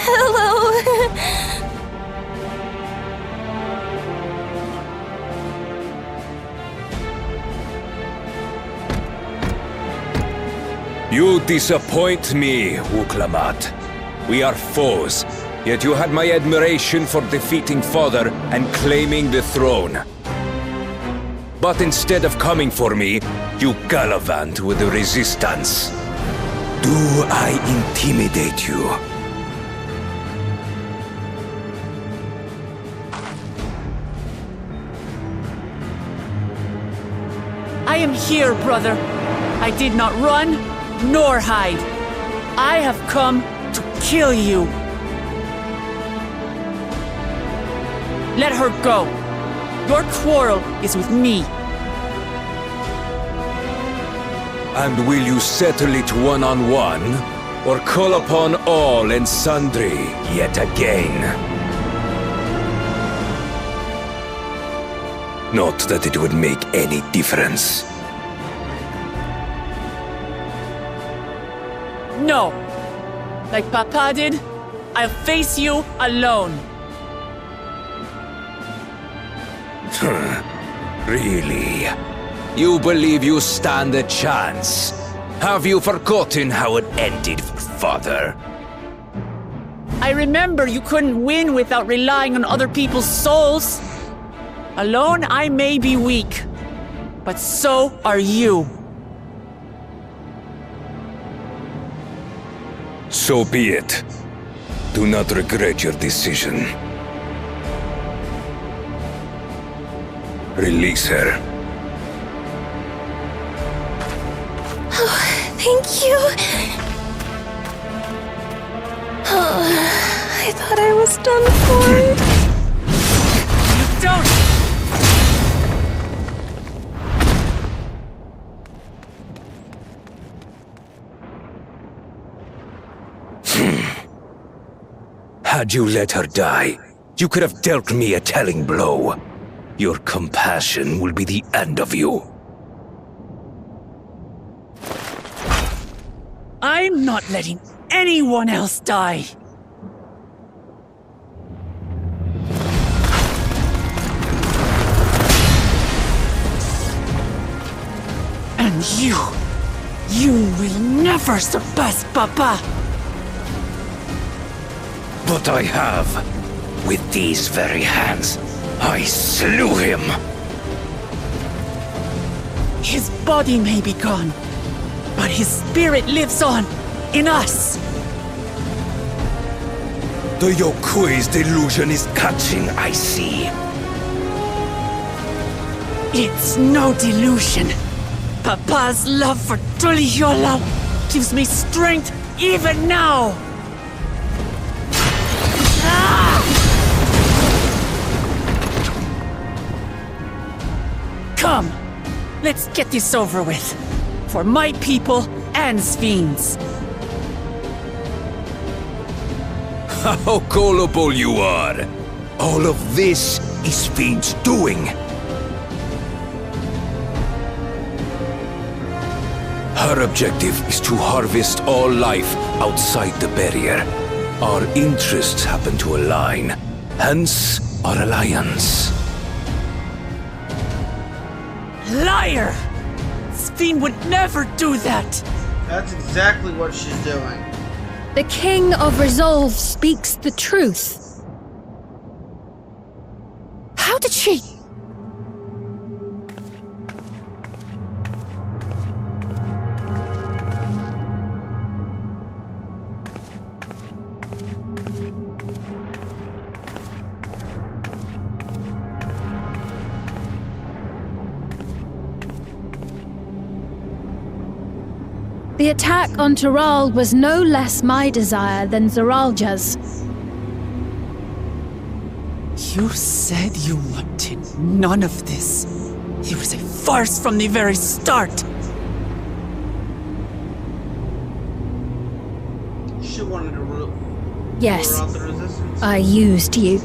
Hello. You disappoint me, Uklamat. We are foes, yet you had my admiration for defeating Father and claiming the throne. But instead of coming for me, you gallivant with the resistance. Do I intimidate you? I am here, brother. I did not run, nor hide. I have come to kill you. Let her go. Your quarrel is with me. And will you settle it one-on-one, or call upon all and sundry yet again? Not that it would make any difference. No. Like Papa did, I'll face you alone. Really? You believe you stand a chance? Have you forgotten how it ended for Father? I remember you couldn't win without relying on other people's souls. Alone, I may be weak, but so are you. So be it. Do not regret your decision. Release her. Oh, thank you. Oh, I thought I was done for. You don't! Had you let her die, you could have dealt me a telling blow. Your compassion will be the end of you. I'm not letting anyone else die. And you will never surpass Papa. But I have. With these very hands, I slew him. His body may be gone, but his spirit lives on, in us. The Yokui's delusion is catching, I see. It's no delusion. Papa's love for Tulihiola gives me strength even now. Come, let's get this over with. For my people and Sphines. How gullible you are! All of this is Fiend's doing. Her objective is to harvest all life outside the barrier. Our interests happen to align, hence our alliance. Liar! Sphine would never do that! That's exactly what she's doing. The King of Resolve speaks the truth. How did she... The attack on Tural was no less my desire than Zoralja's. You said you wanted none of this. It was a farce from the very start. She wanted to rule Yes, out the resistance. I used you.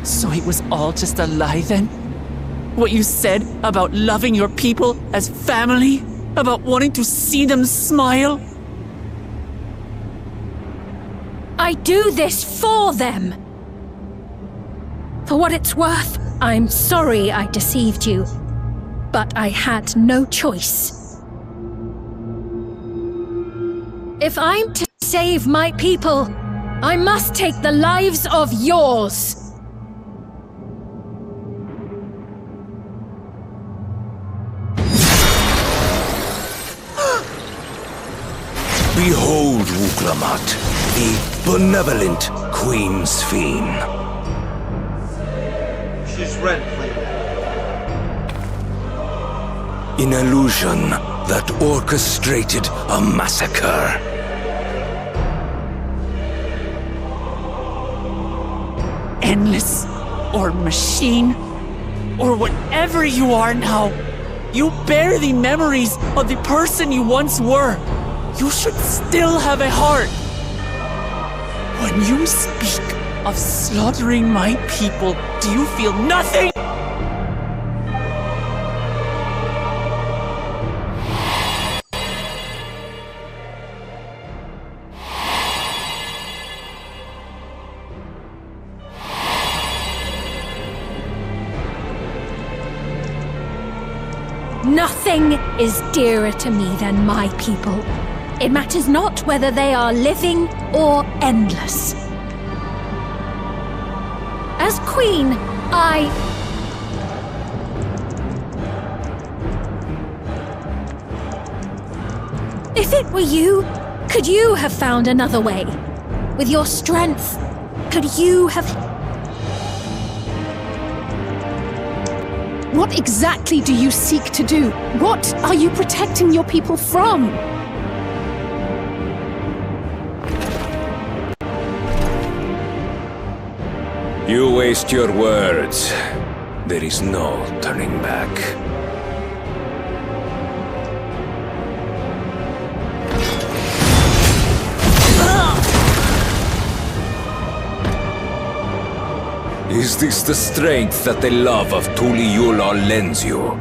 So it was all just a lie then? What you said about loving your people as family? About wanting to see them smile? I do this for them. For what it's worth, I'm sorry I deceived you. But I had no choice. If I'm to save my people, I must take the lives of yours. Behold, Wuklamat, the benevolent Queen Sphene. She's red, An illusion that orchestrated a massacre. Endless, or machine, or whatever you are now, you bear the memories of the person you once were. You should still have a heart. When you speak of slaughtering my people, do you feel nothing? Nothing is dearer to me than my people. It matters not whether they are living or endless. As queen, If it were you, could you have found another way? With your strength, could you have... What exactly do you seek to do? What are you protecting your people from? You waste your words. There is no turning back. Is this the strength that the love of Tuliyola lends you?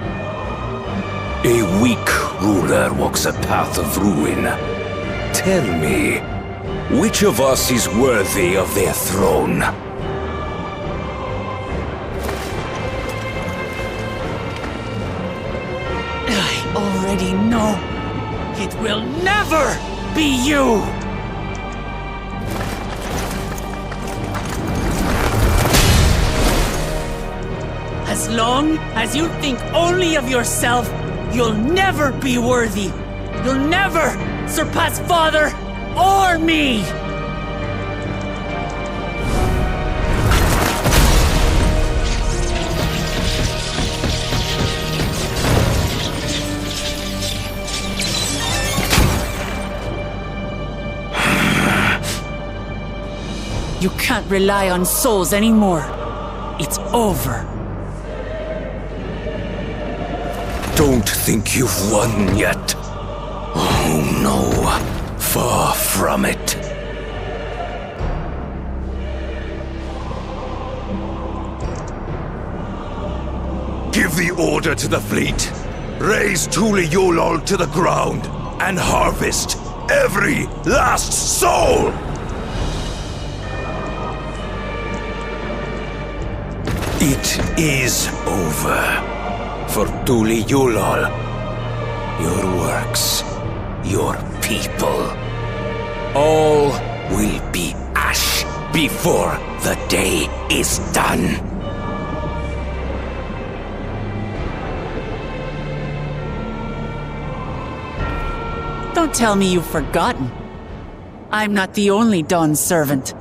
A weak ruler walks a path of ruin. Tell me, which of us is worthy of their throne? I already know. It will never be you! As long as you think only of yourself, you'll never be worthy. You'll never surpass Father or me! You can't rely on souls anymore. It's over. Don't think you've won yet. Oh no, far from it. Give the order to the fleet. Raise Tuliyola to the ground and harvest every last soul! It is over. For Tuliyola, your works, your people, all will be ash before the day is done. Don't tell me you've forgotten. I'm not the only Dawn servant.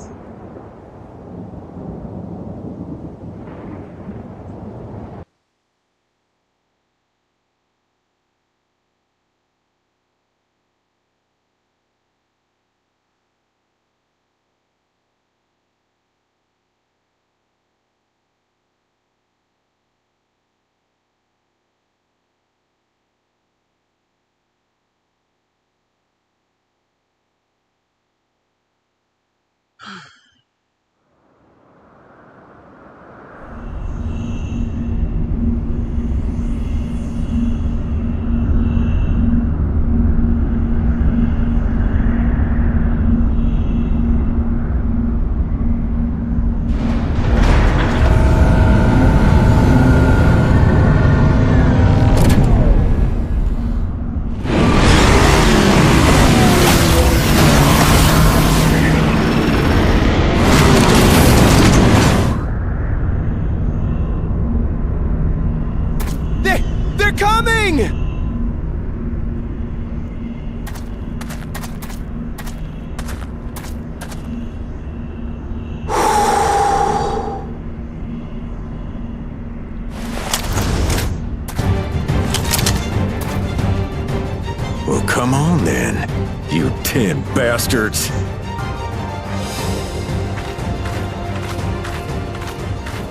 tin, bastards.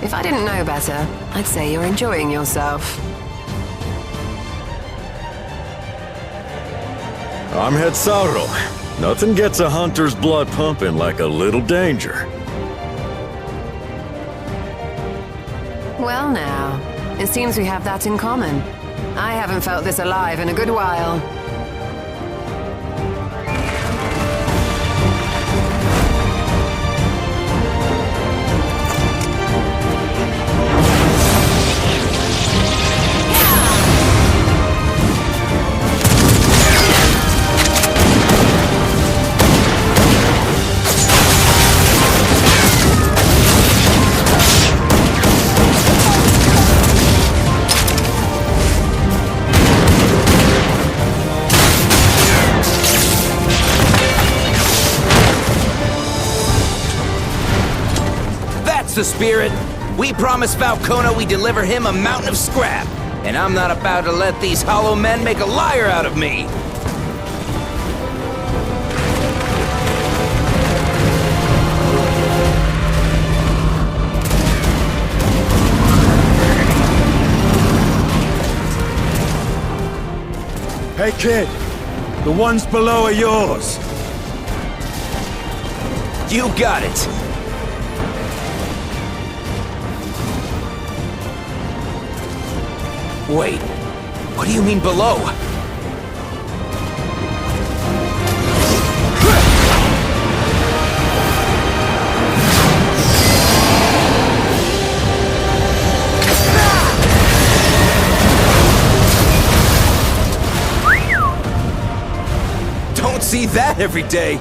If I didn't know better, I'd say you're enjoying yourself. I'm Hetsauro. Nothing gets a hunter's blood pumping like a little danger. Well now, it seems we have that in common. I haven't felt this alive in a good while. The spirit. We promised Falcona we deliver him a mountain of scrap, and I'm not about to let these hollow men make a liar out of me. Hey kid, the ones below are yours. You got it. Wait, what do you mean below? Don't see that every day.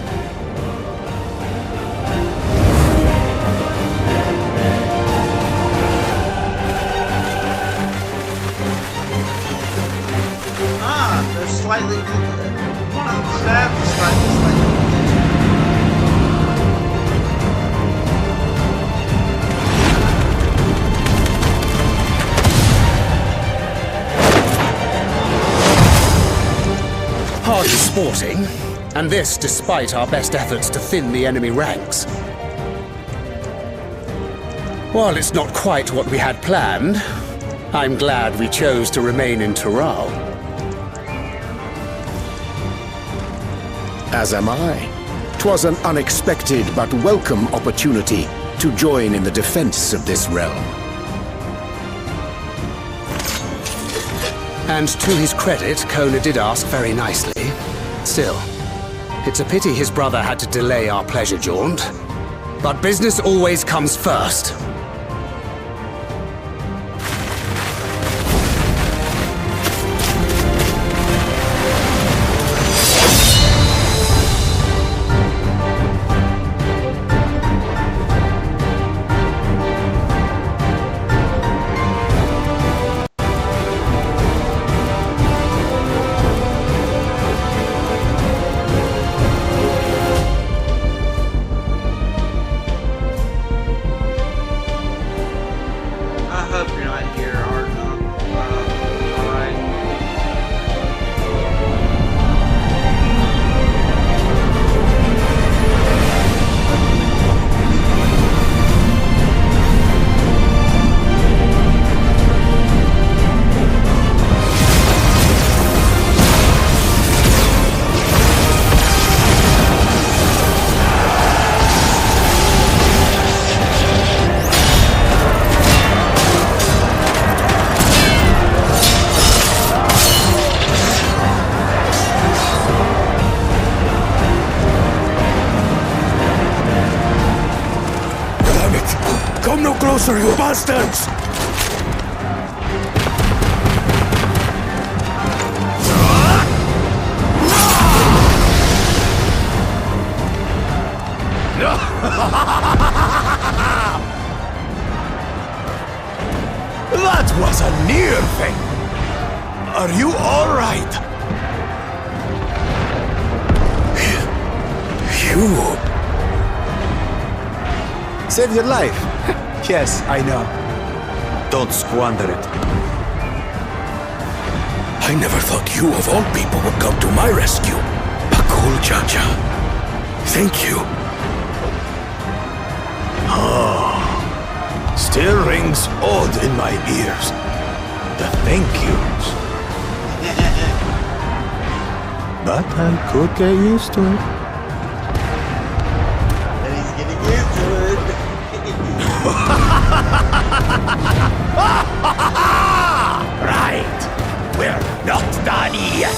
Slightly, one of the stabs is slightly. Hardly sporting, and this despite our best efforts to thin the enemy ranks. While it's not quite what we had planned, I'm glad we chose to remain in Tural. As am I. 'Twas an unexpected but welcome opportunity to join in the defense of this realm. And to his credit, Kona did ask very nicely. Still, it's a pity his brother had to delay our pleasure jaunt. But business always comes first. Closer, you bastards! That was a near thing. Are you all right? You... Saved your life. Yes, I know. Don't squander it. I never thought you of all people would come to my rescue, Paku. Soul Judger. Thank you. Still rings odd in my ears. The thank yous. But I could get used to it. And he's getting used to it. Right. We're not done yet.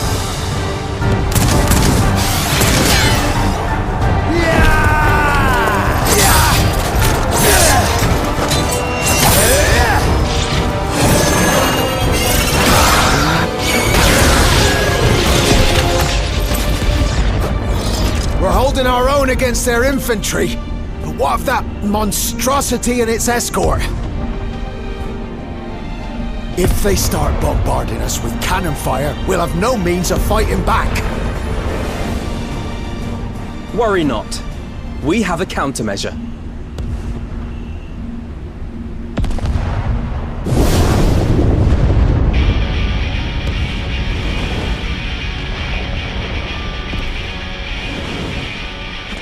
We're holding our own against their infantry. But what of that monstrosity and its escort? If they start bombarding us with cannon fire, we'll have no means of fighting back. Worry not. We have a countermeasure.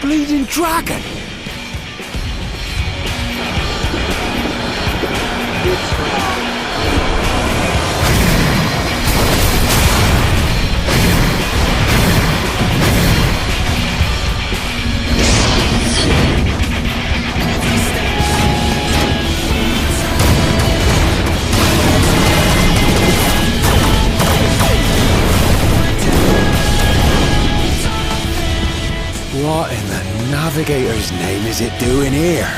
Bleeding dragon! What in the Navigator's name is it doing here?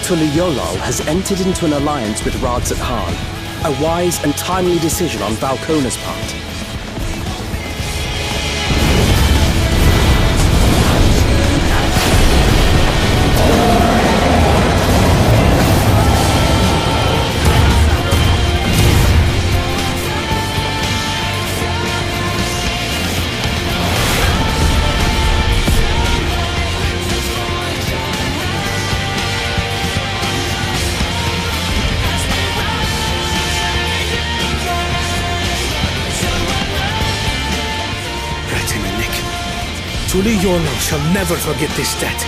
Tuliyollal has entered into an alliance with Rads at Han. A wise and timely decision on Valkona's part. Tuliyollal shall never forget this debt.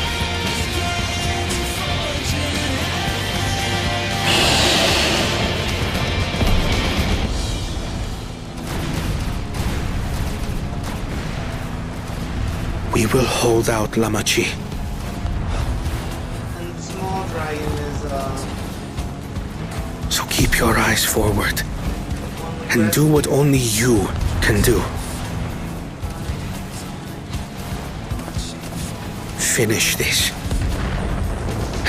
We will hold out, Lamachi. And the small dragon is, So keep your eyes forward. And do what only you can do. Finish this.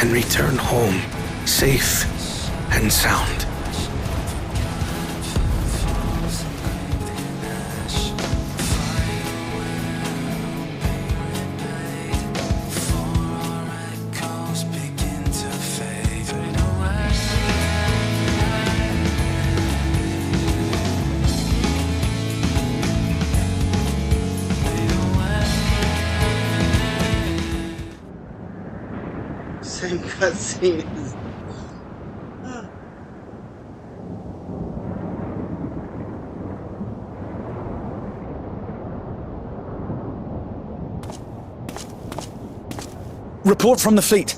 And return home, safe and sound. same cutscene as... Report from the fleet.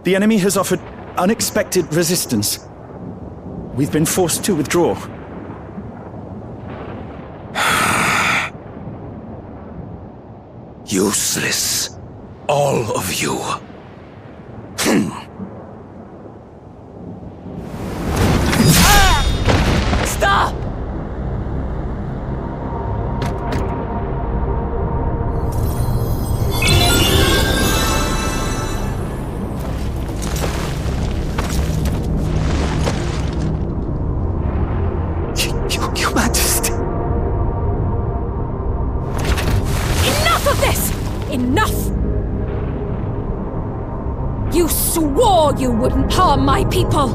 The enemy has offered unexpected resistance. We've been forced to withdraw. Useless. All of you. Stop! Your Majesty. Enough of this! Enough! You swore you wouldn't harm my people!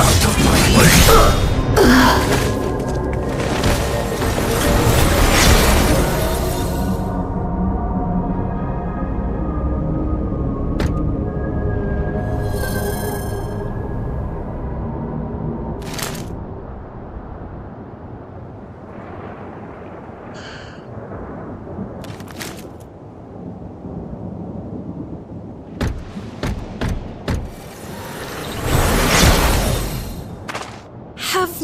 Out of my way!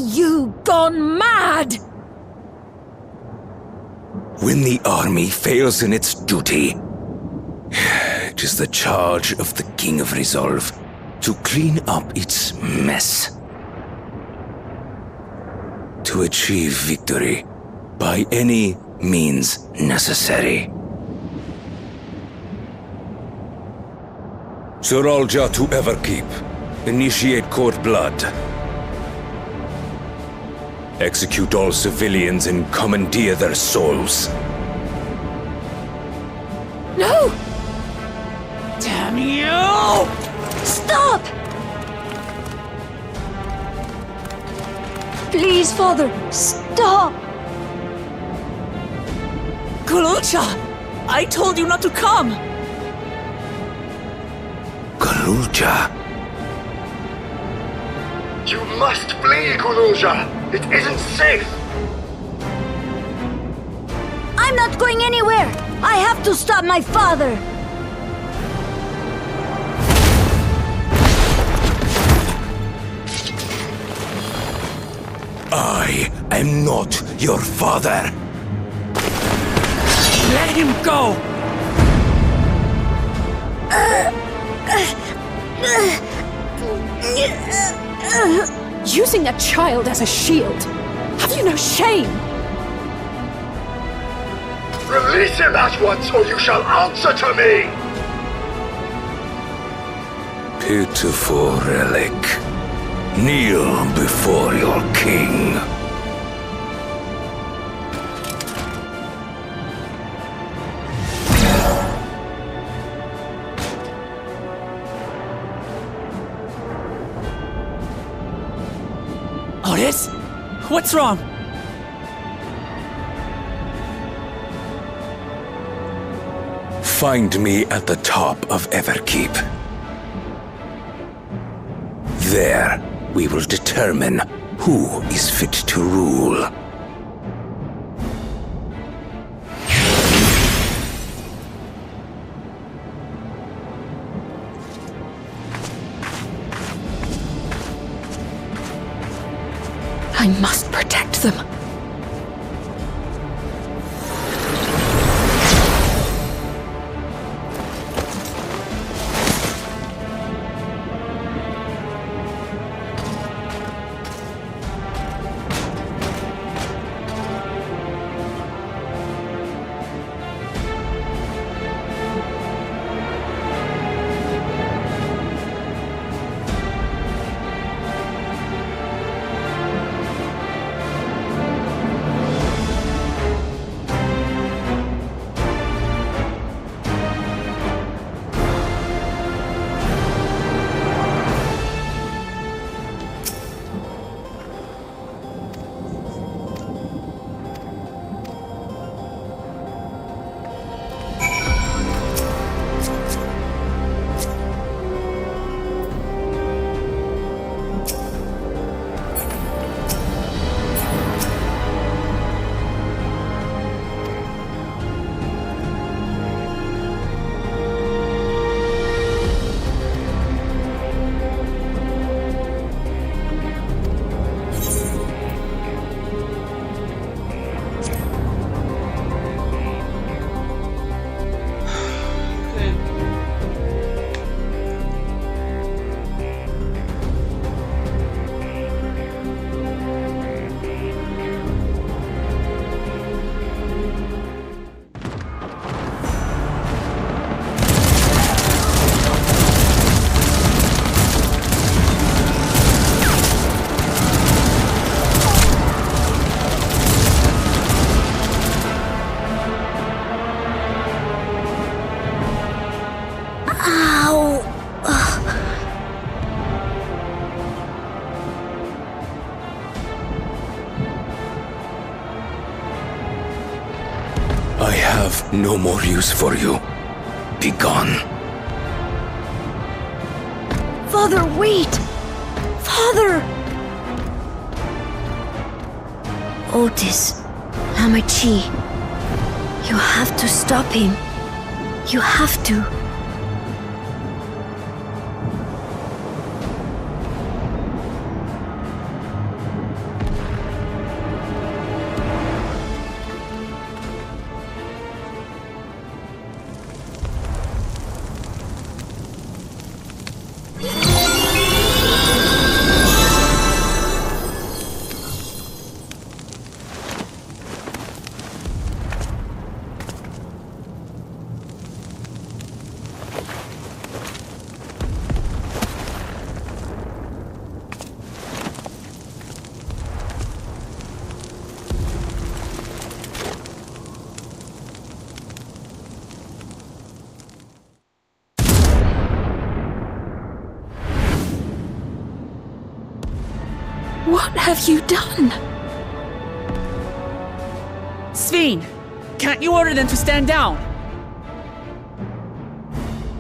You gone mad! When the army fails in its duty, it is the charge of the King of Resolve to clean up its mess. To achieve victory by any means necessary. Zoralja to Everkeep. Initiate court blood. Execute all civilians and commandeer their souls. No! Damn you! Stop! Please, Father, stop! Kulucha! I told you not to come! Kulucha? You must flee, Kuluja! It isn't safe! I'm not going anywhere! I have to stop my father! I am not your father! Let him go! Using a child as a shield. Have you no shame? Release him at once, or you shall answer to me! Pitiful relic. Kneel before your king. Otis? What's wrong? Find me at the top of Everkeep. There, we will determine who is fit to rule. I must protect them. No more use for you. Be gone. Father, wait! Father! Otis, Hamachi, you have to stop him. You have to. What have you done? Sveen, can't you order them to stand down?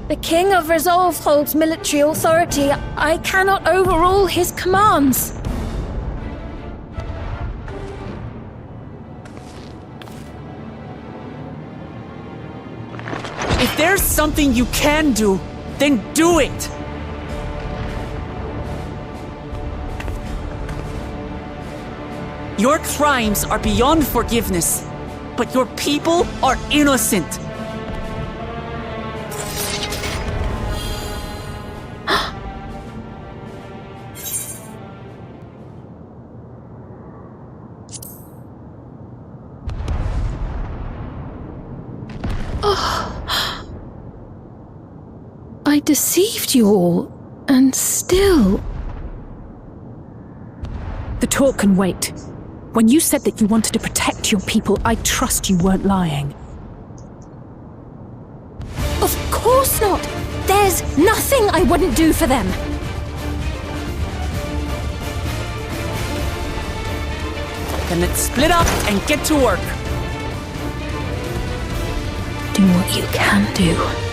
The King of Resolve holds military authority. I cannot overrule his commands. If there's something you can do, then do it! Your crimes are beyond forgiveness, but your people are innocent. I deceived you all, and still... The talk can wait. When you said that you wanted to protect your people, I trust you weren't lying. Of course not! There's nothing I wouldn't do for them! Then let's split up and get to work. Do what you can do.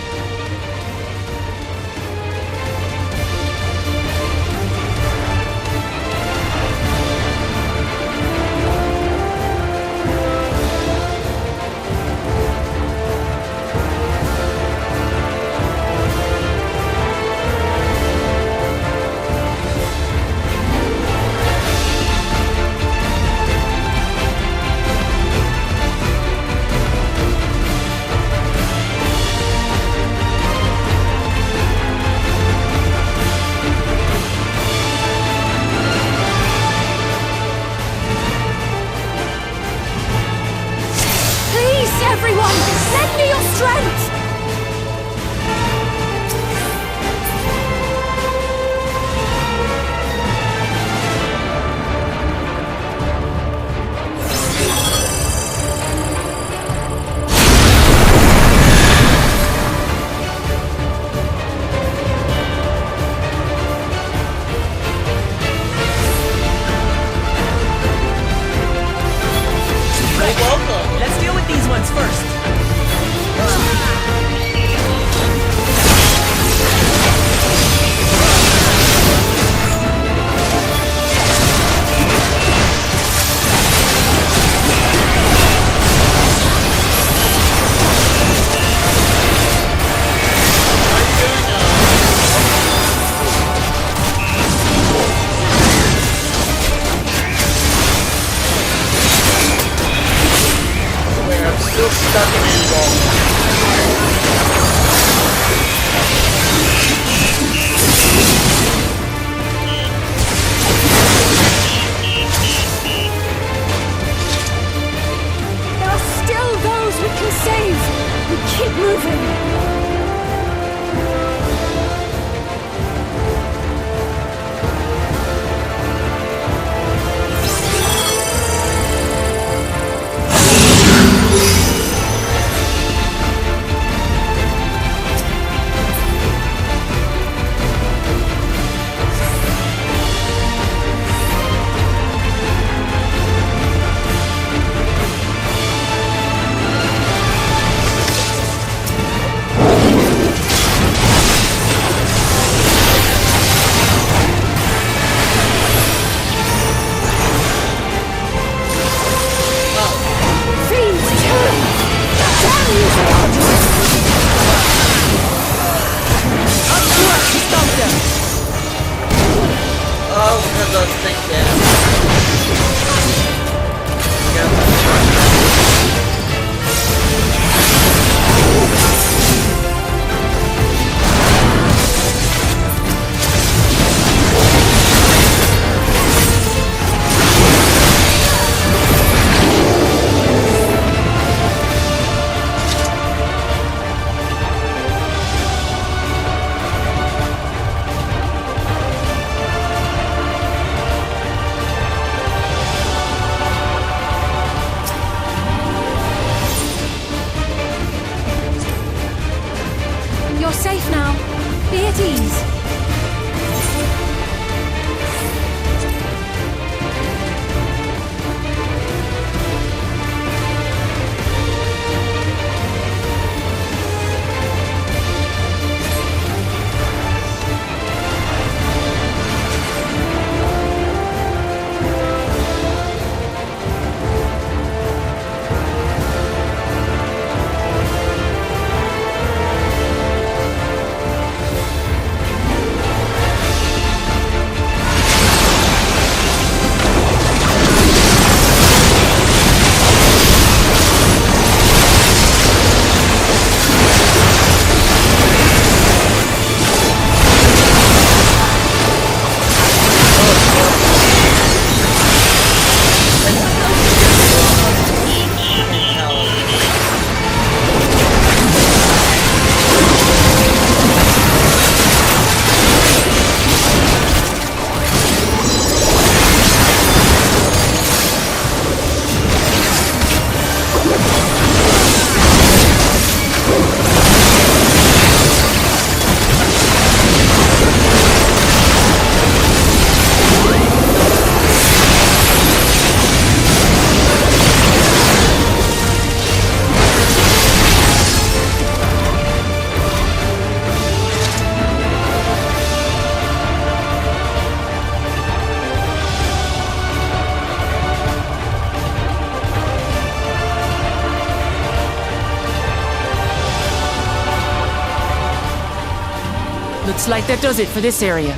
Looks like that does it for this area.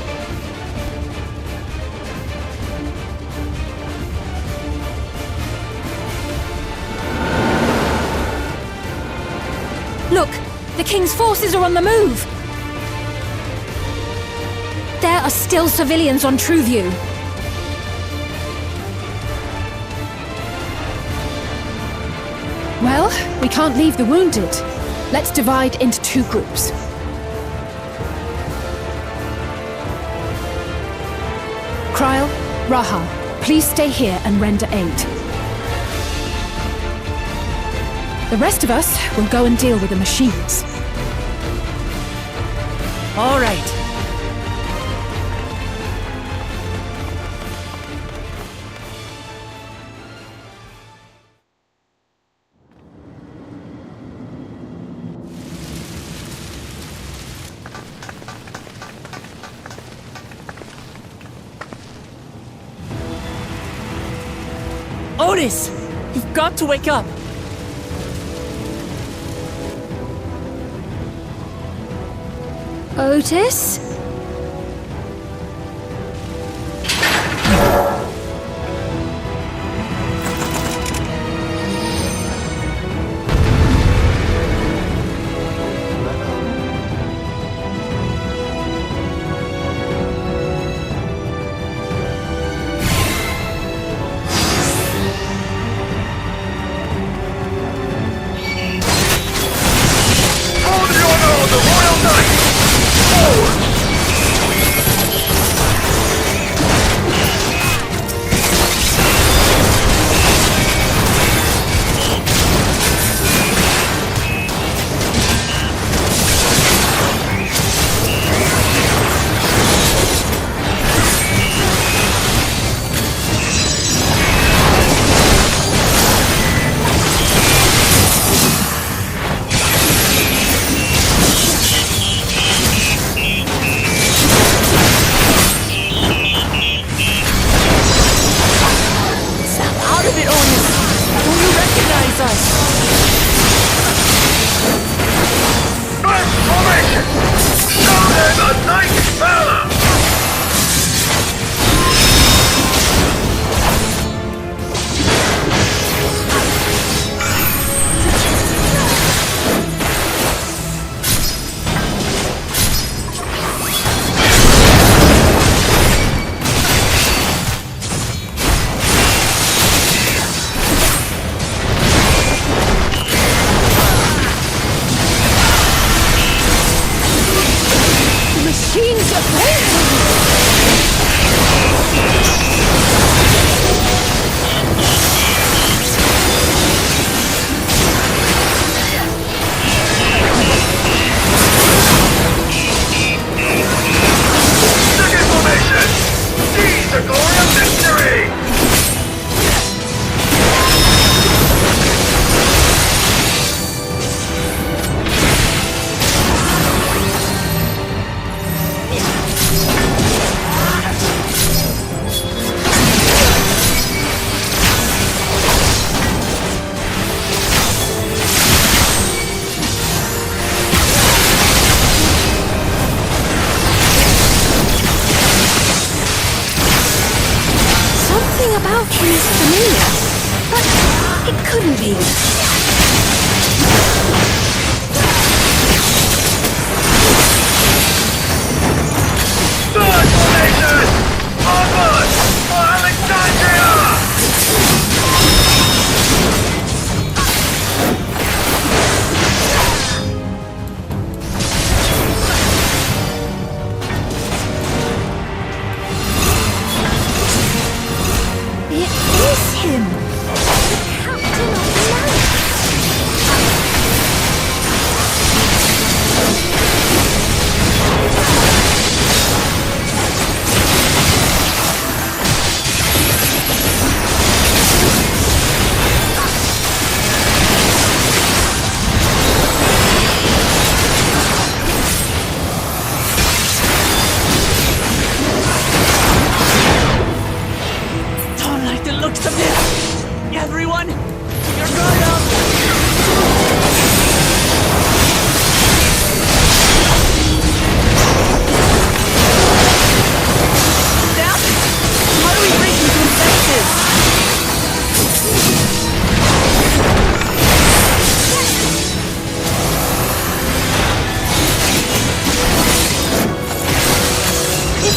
Look! The King's forces are on the move! There are still civilians on Trueview. Well, we can't leave the wounded. Let's divide into 2 groups. Kryl, Raha, please stay here and render aid. The rest of us will go and deal with the machines. All right. Otis! You've got to wake up! Otis? It is him! The captain of the land!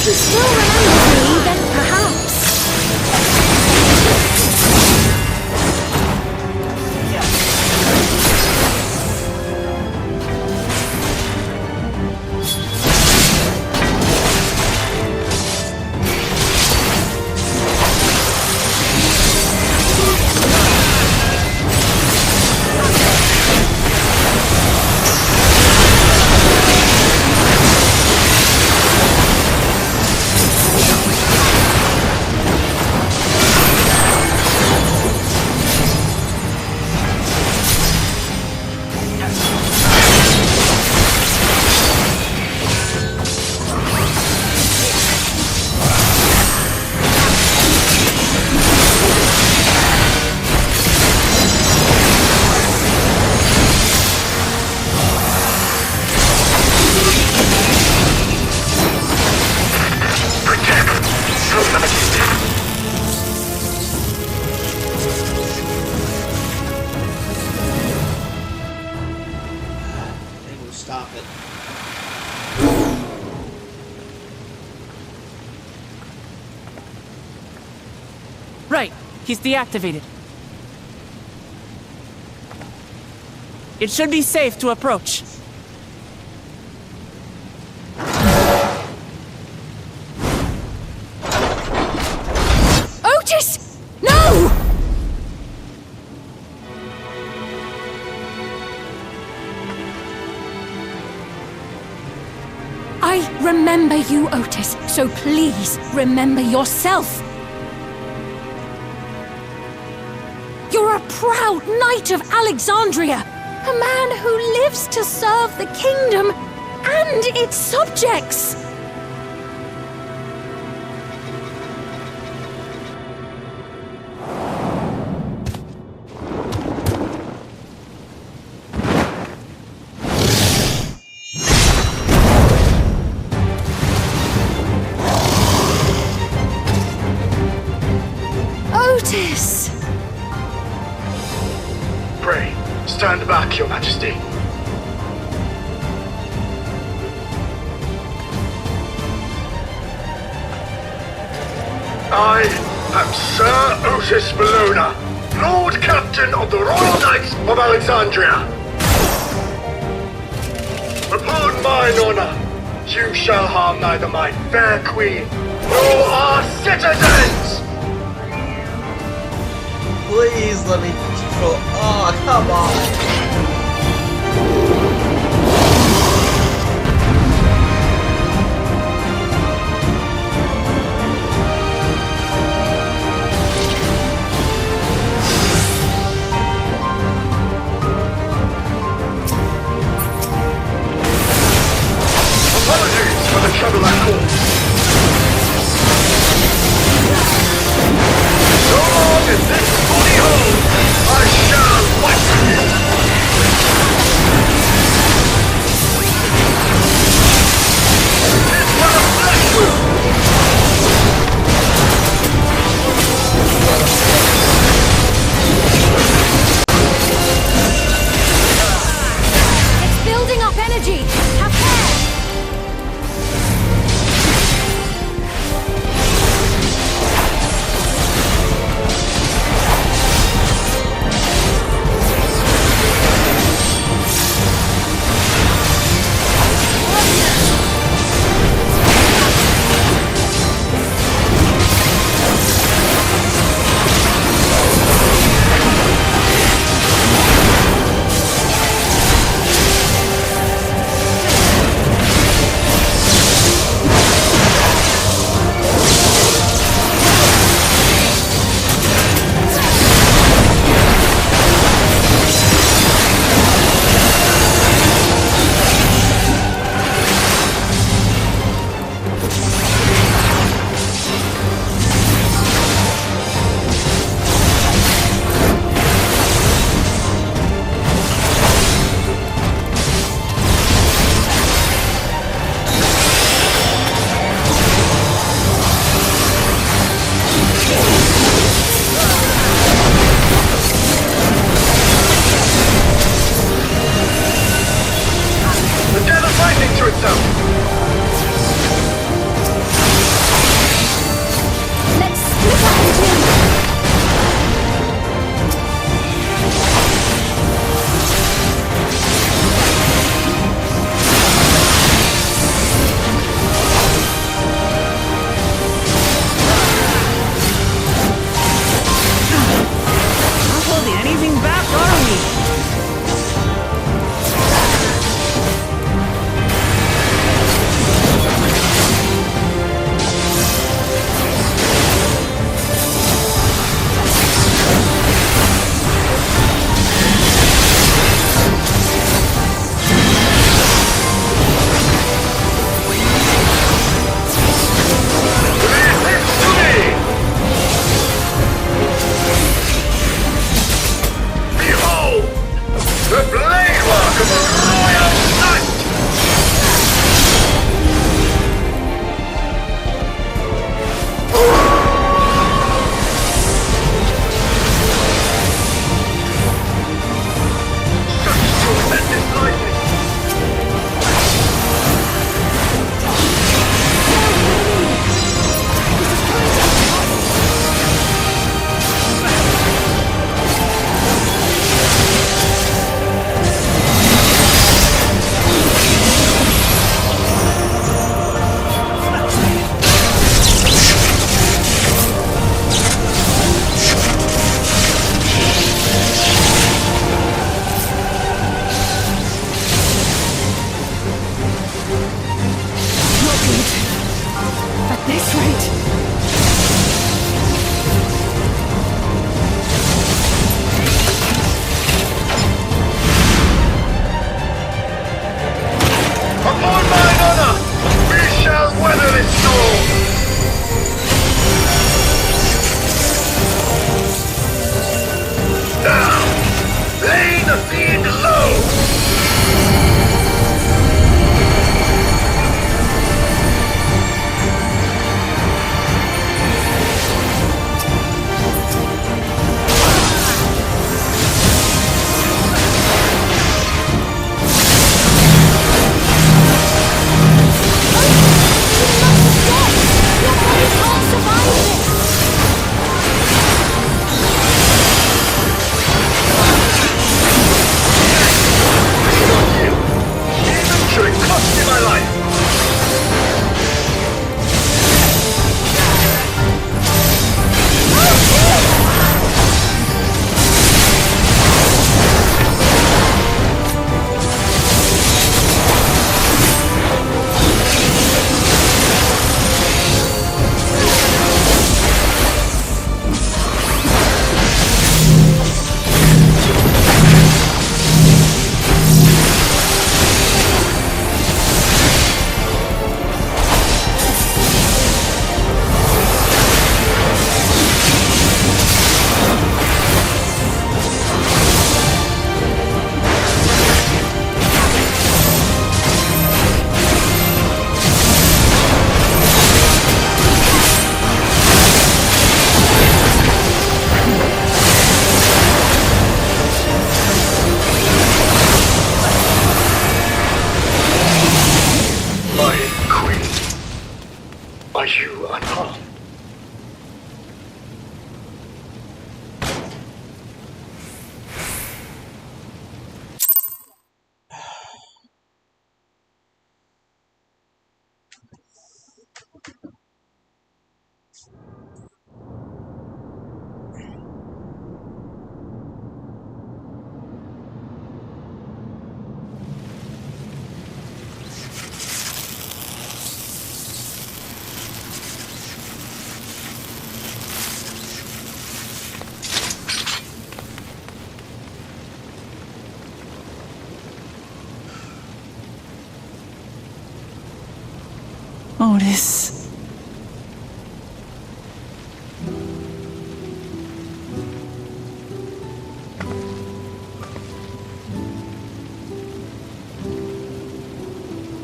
he still remembers me, then perhaps. Right, he's deactivated. It should be safe to approach. Otis! No! I remember you, Otis, so please remember yourself. You're a proud knight of Alexandria, a man who lives to serve the kingdom and its subjects. Otis! Pray, stand back, Your Majesty. I am Sir Otis Bologna, Lord Captain of the Royal Knights of Alexandria. Upon mine honor, you shall harm neither my fair queen nor our citizens! Please let me control. Oh, come on. Apologies for the trouble I caused. So long as this body holds, I shall fight for you! It's but a flesh wound! It's building up energy! Have care! Concentrate! Upon mine honor, we shall weather this storm! Now, lay the fiend low! Otis.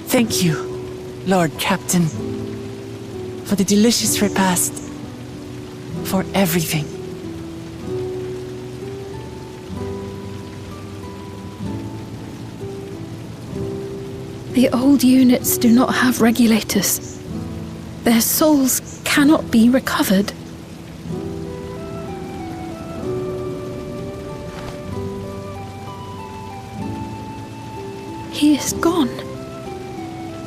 Thank you, Lord Captain, for the delicious repast, for everything. The old units do not have regulators. Their souls cannot be recovered. He is gone.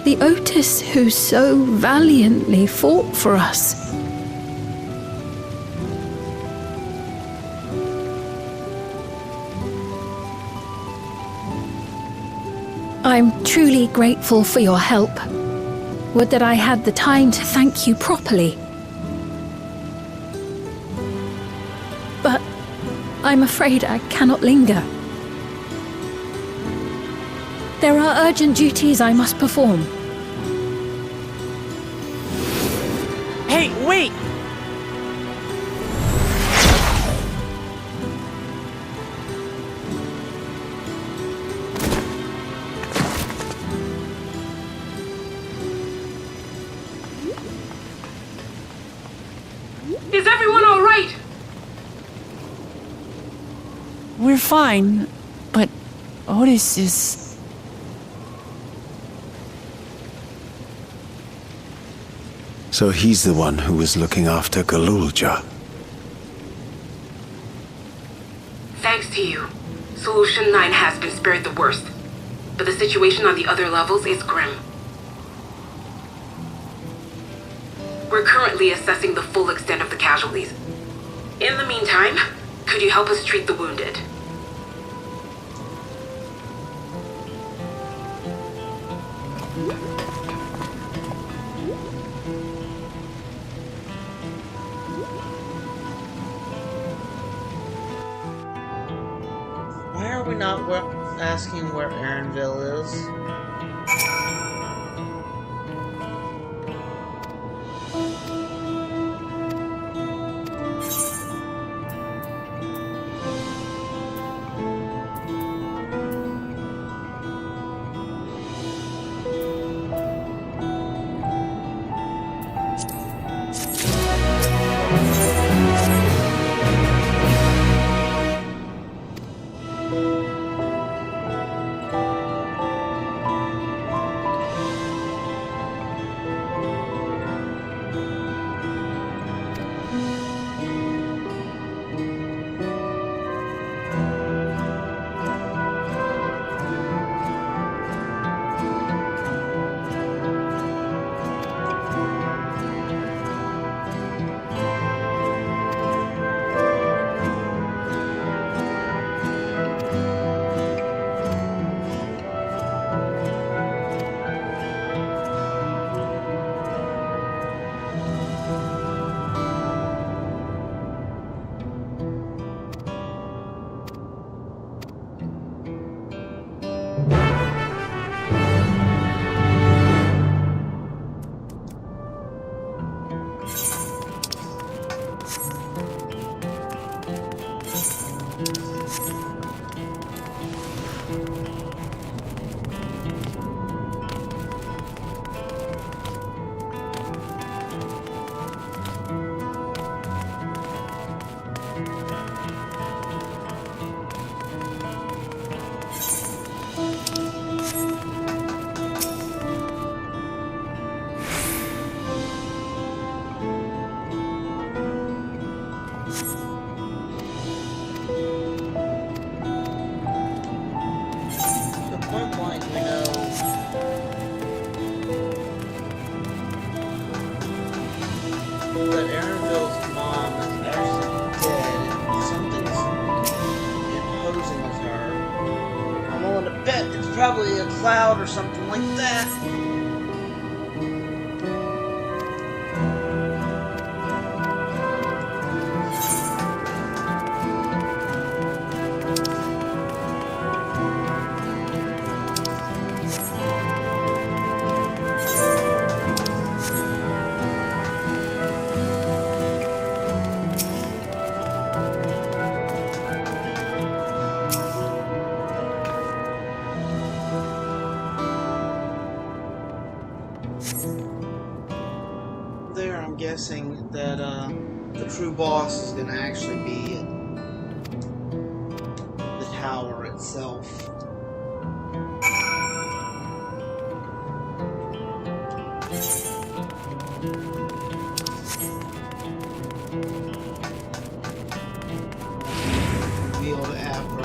The Otis who so valiantly fought for us. I'm truly grateful for your help. Would that I had the time to thank you properly. But I'm afraid I cannot linger. There are urgent duties I must perform. Hey, wait! Is everyone all right? We're fine, but Otis is... So he's the one who was looking after Galulja. Thanks to you, Solution 9 has been spared the worst, but the situation on the other levels is grim. We're currently assessing the full extent of the casualties. In the meantime, could you help us treat the wounded? not asking where Aaronville is? That Aaronville's mom is actually dead and something's imposing with her. I'm willing to bet it's probably a cloud or something like that. Guessing that the true boss is going to actually be the tower itself. Revealed after.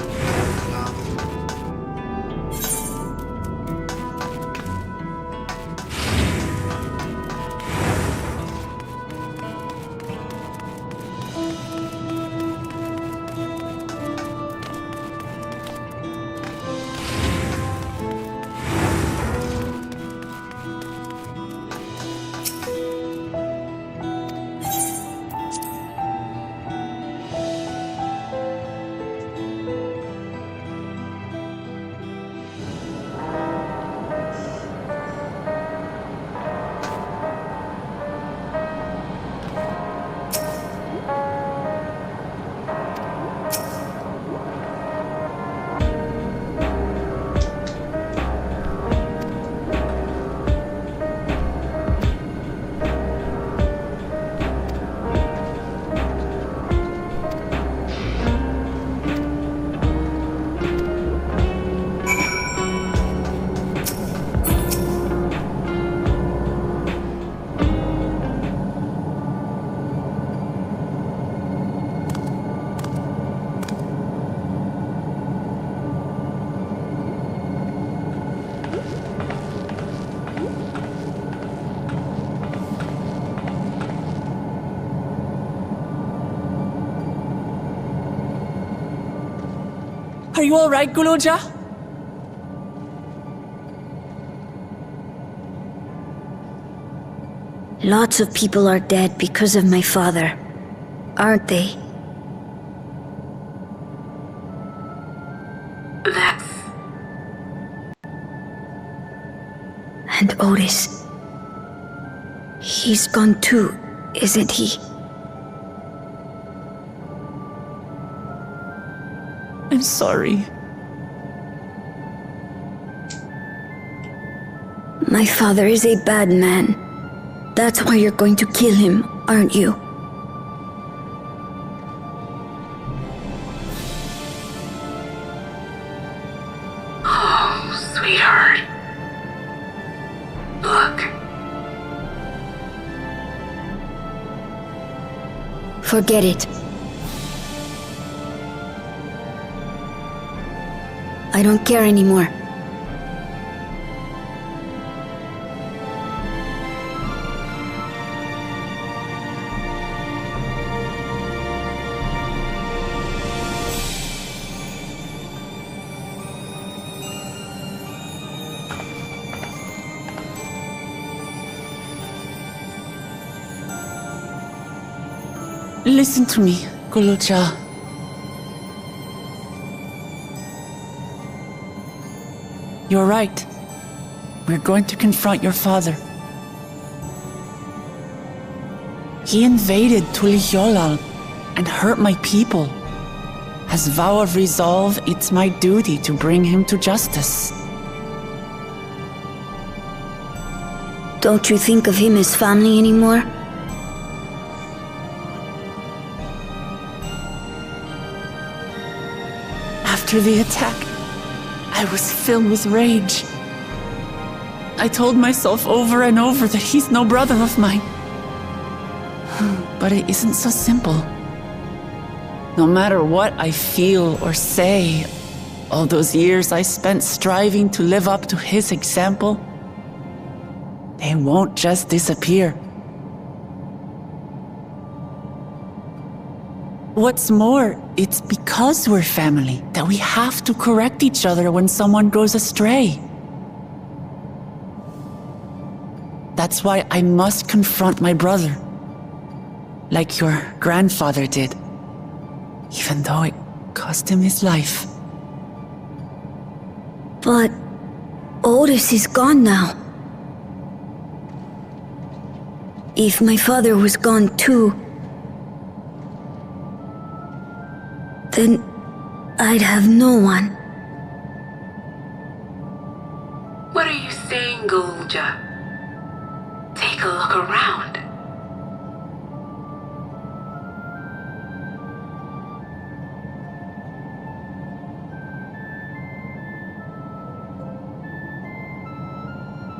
Are you all right, Guloja? Lots of people are dead because of my father, aren't they? Otis. He's gone too, isn't he? I'm sorry. My father is a bad man. That's why you're going to kill him, aren't you? Oh, sweetheart. Look. Forget it. I don't care anymore. Listen to me, Gulucha. You're right. We're going to confront your father. He invaded Tulihyolal and hurt my people. As vow of resolve, it's my duty to bring him to justice. Don't you think of him as family anymore? After the attack, I was filled with rage. I told myself over and over that he's no brother of mine. But it isn't so simple. No matter what I feel or say, all those years I spent striving to live up to his example, they won't just disappear. What's more, it's because we're family that we have to correct each other when someone goes astray. That's why I must confront my brother, like your grandfather did, even though it cost him his life. But Otis is gone now. If my father was gone too, then I'd have no one. What are you saying, Golja? Take a look around.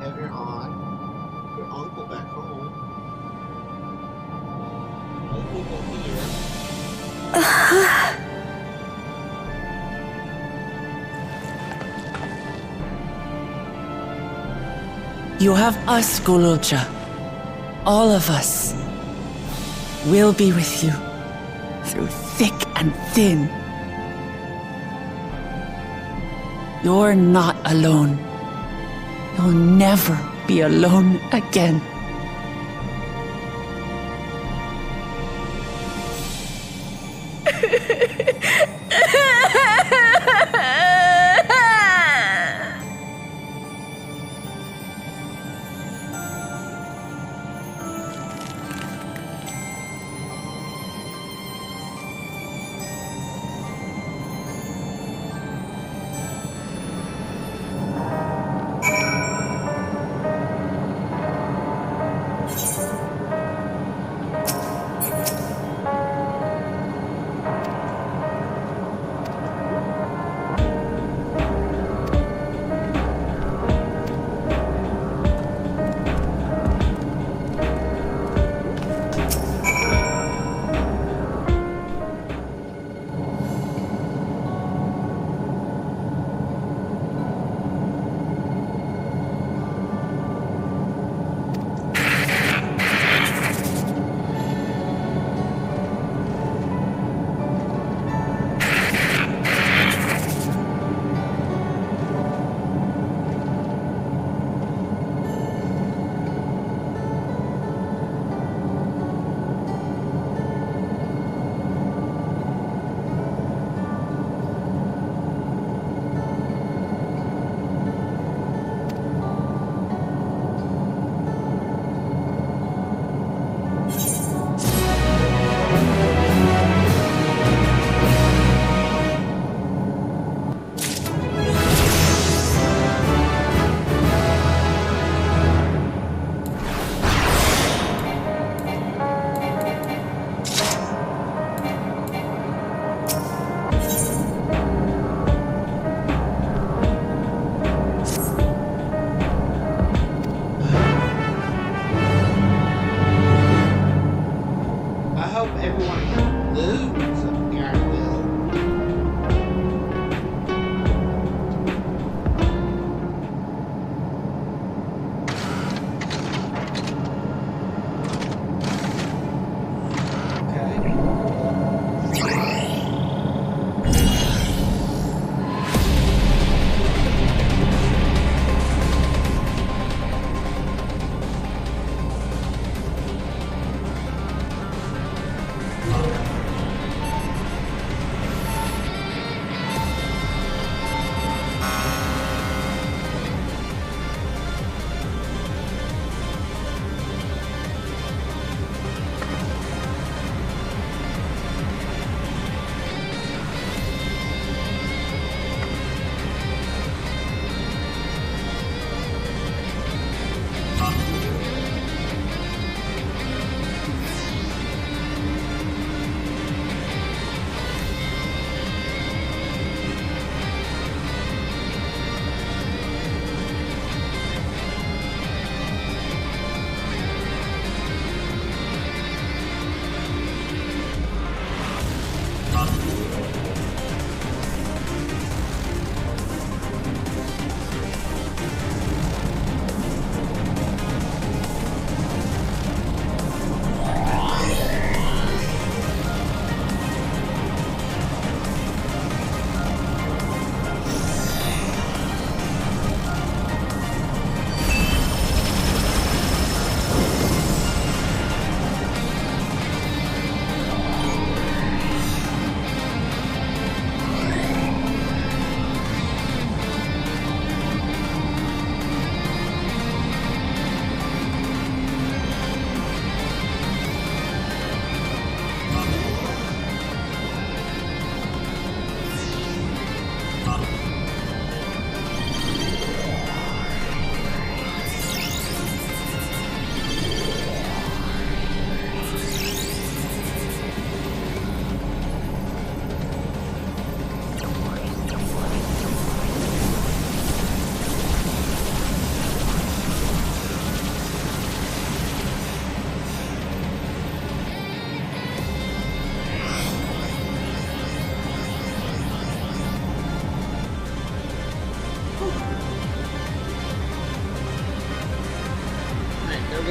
Have your aunt, your uncle back home. No people here. You have us, Gulucha. All of us. We'll be with you, through thick and thin. You're not alone. You'll never be alone again.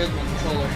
good controller.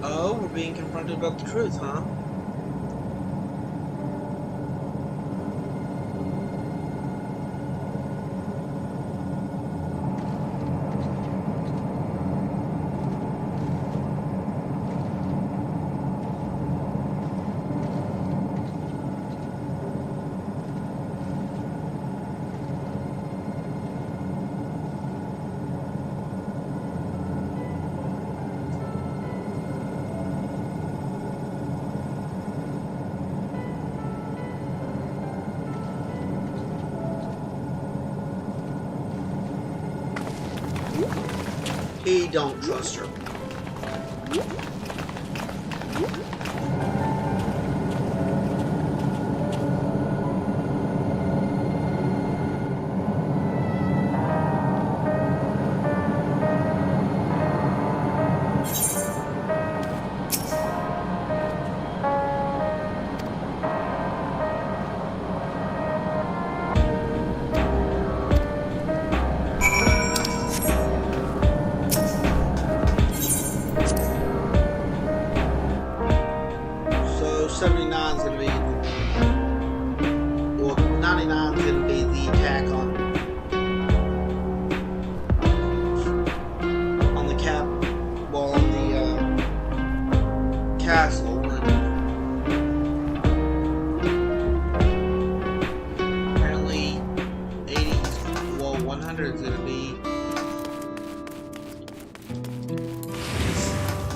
Oh, we're being confronted about the truth, huh? He don't trust her.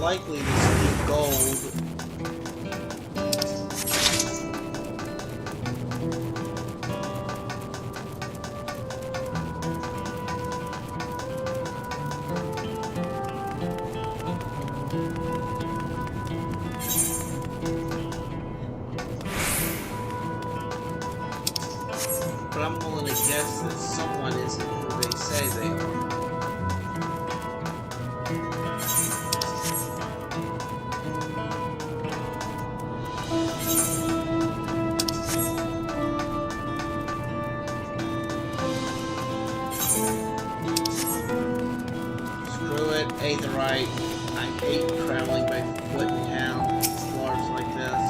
Likely this will be gold. But I'm willing to guess that someone isn't who they say they are. Aetherite. I hate traveling by foot in town. Waters like this.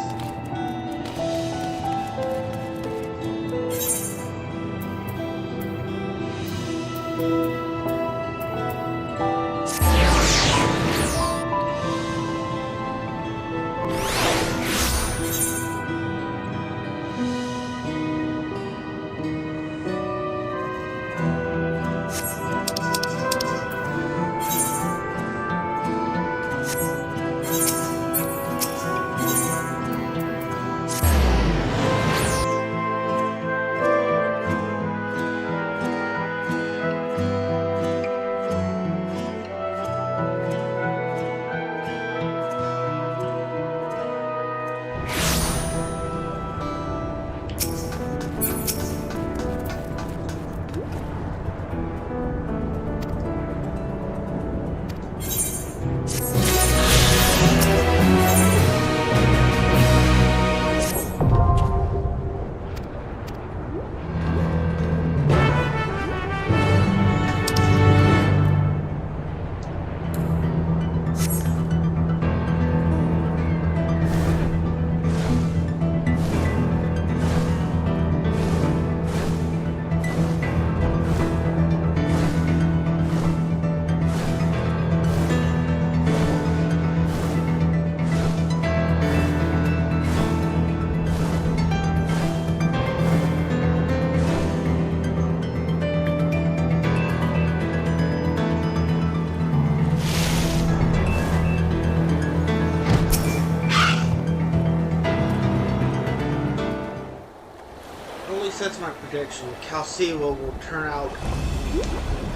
least that's my prediction. Calciwa will turn out...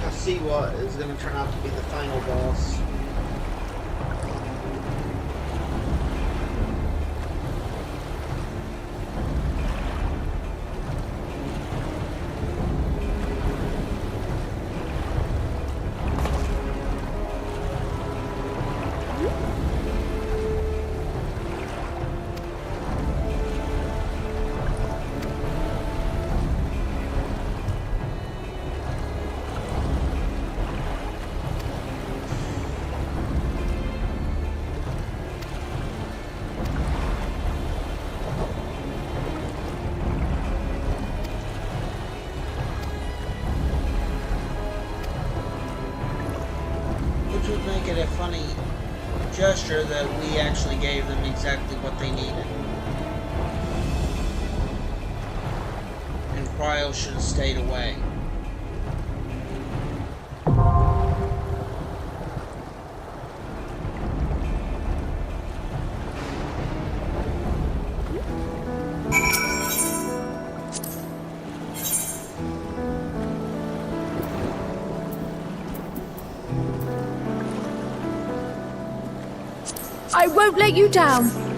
Calciwa is going to turn out to be the final boss. Would make it a funny gesture that we actually gave them exactly what they needed. And Cryo should have stayed away. I won't let you down.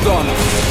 Hold on.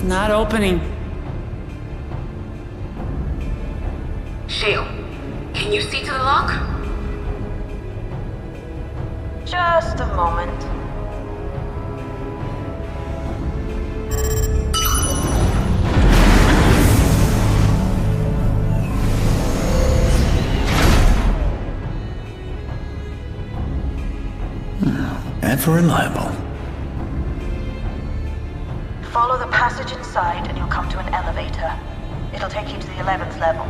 It's not opening. Shale, can you see to the lock? Just a moment. Ever reliable. Follow the passage inside and you'll come to an elevator. It'll take you to the 11th level.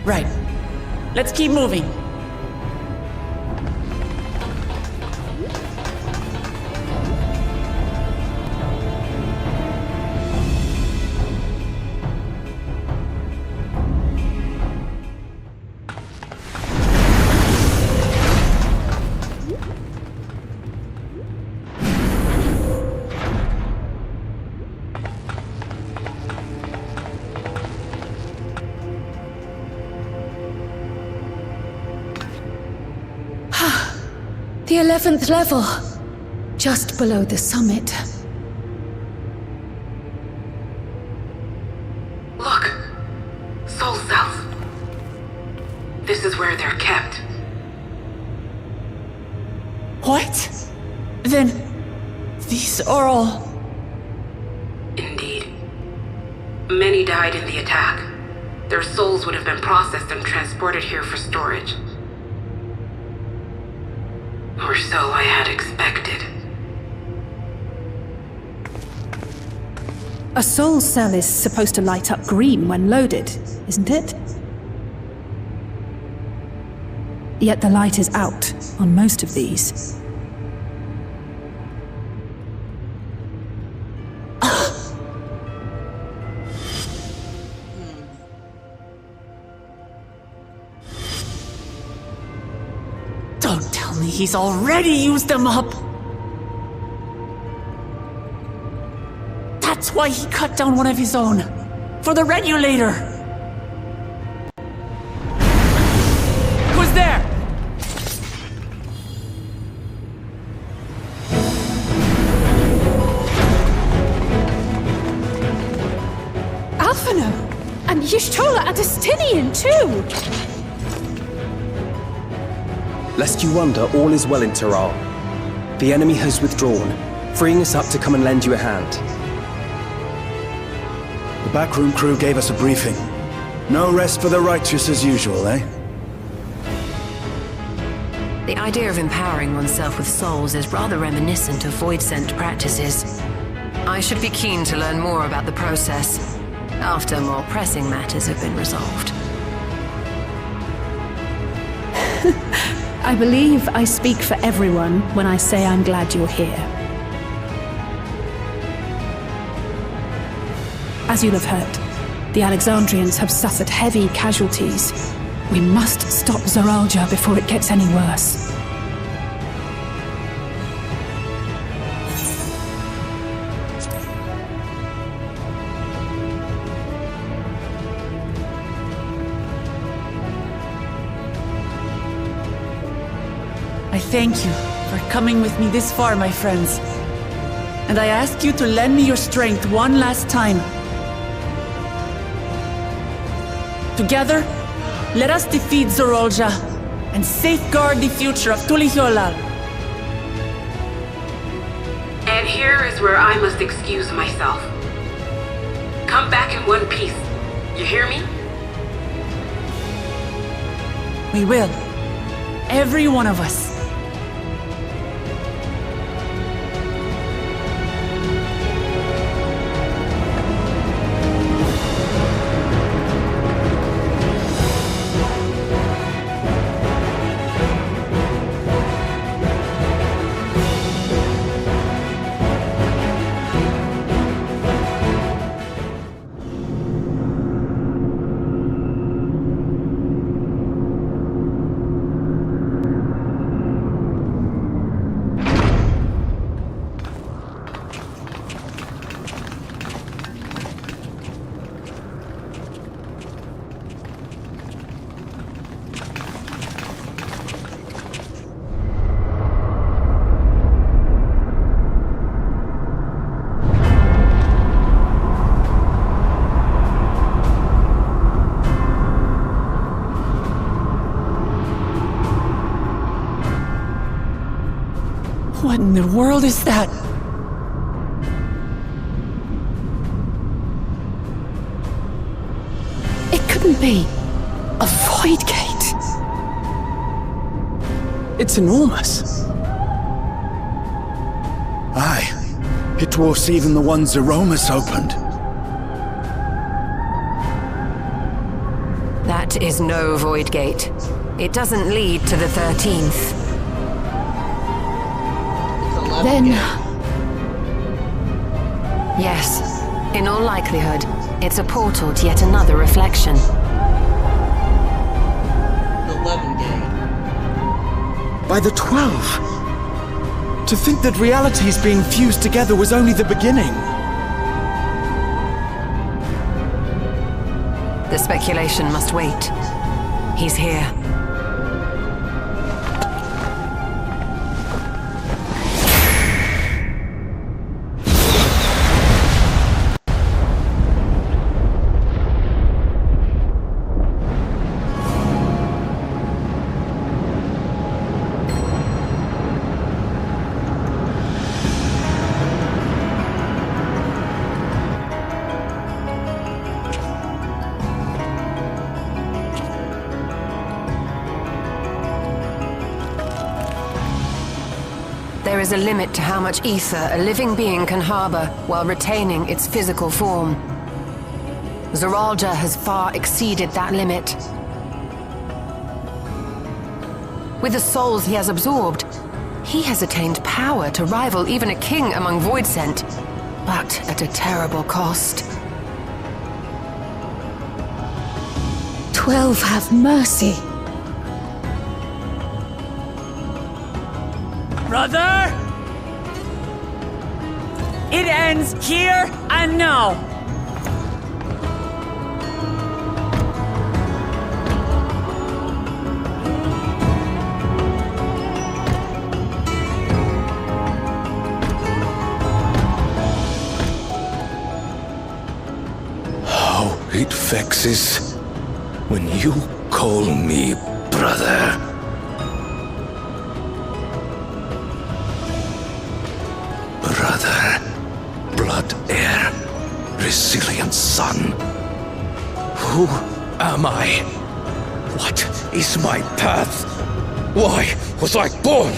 Right. Let's keep moving. The 11th level. Just below the summit. Look! Soul cells. This is where they're kept. What? Then... these are all... Indeed. Many died in the attack. Their souls would have been processed and transported here for storage. Or so I had expected. A soul cell is supposed to light up green when loaded, isn't it? Yet the light is out on most of these. Don't tell me he's already used them up! That's why he cut down one of his own. For the regulator! Who's there? Alphino! And Y'shtola and Destinian too! Lest you wonder, all is well in Terral. The enemy has withdrawn, freeing us up to come and lend you a hand. The backroom crew gave us a briefing. No rest for the righteous as usual, eh? The idea of empowering oneself with souls is rather reminiscent of void-sent practices. I should be keen to learn more about the process, after more pressing matters have been resolved. I believe I speak for everyone when I say I'm glad you're here. As you'll have heard, the Alexandrians have suffered heavy casualties. We must stop Zoralja before it gets any worse. I thank you for coming with me this far, my friends. And I ask you to lend me your strength one last time. Together, let us defeat Zoralja and safeguard the future of Tulihyolal. And here is where I must excuse myself. Come back in one piece. You hear me? We will. Every one of us. What in the world is that? It couldn't be a void gate. It's enormous. Aye, it dwarfs even the one Zeromus opened. That is no void gate. It doesn't lead to the 13th. Then... Yes, in all likelihood, it's a portal to yet another reflection. The 11 gate. By the 12? To think that realities being fused together was only the beginning. The speculation must wait. He's here. There is a limit to how much ether a living being can harbor while retaining its physical form. Zoralja has far exceeded that limit. With the souls he has absorbed, he has attained power to rival even a king among Voidsent, but at a terrible cost. 12 have mercy. Brother! It ends here and now! How it vexes when you call me brother. Brother, blood heir, resilient son. Who am I? What is my path? Why was I born?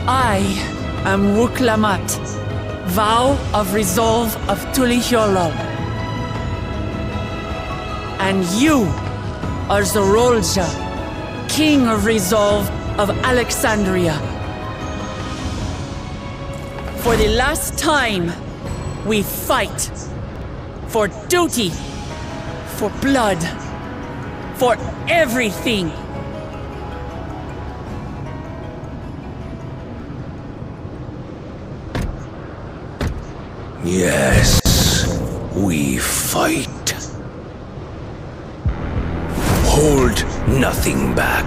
I am Wuklamat, vow of resolve of Tulihyolol. And you are Zorolja, king of resolve of Alexandria. For the last time, we fight. For duty, for blood, for everything. Yes, we fight. Hold nothing back.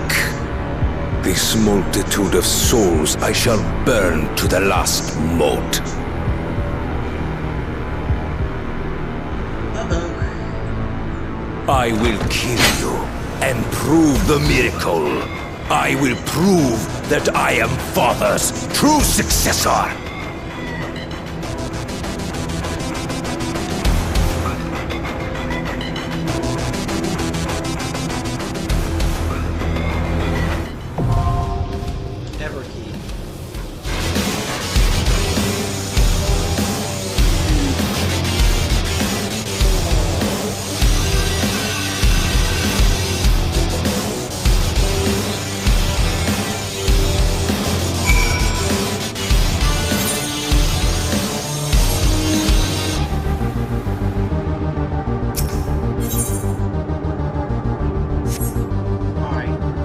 This multitude of souls I shall burn to the last mote. I will kill you and prove the miracle. I will prove that I am Father's true successor.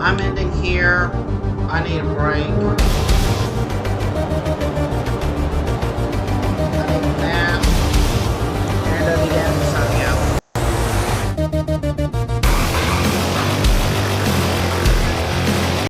I'm ending here. I need a break.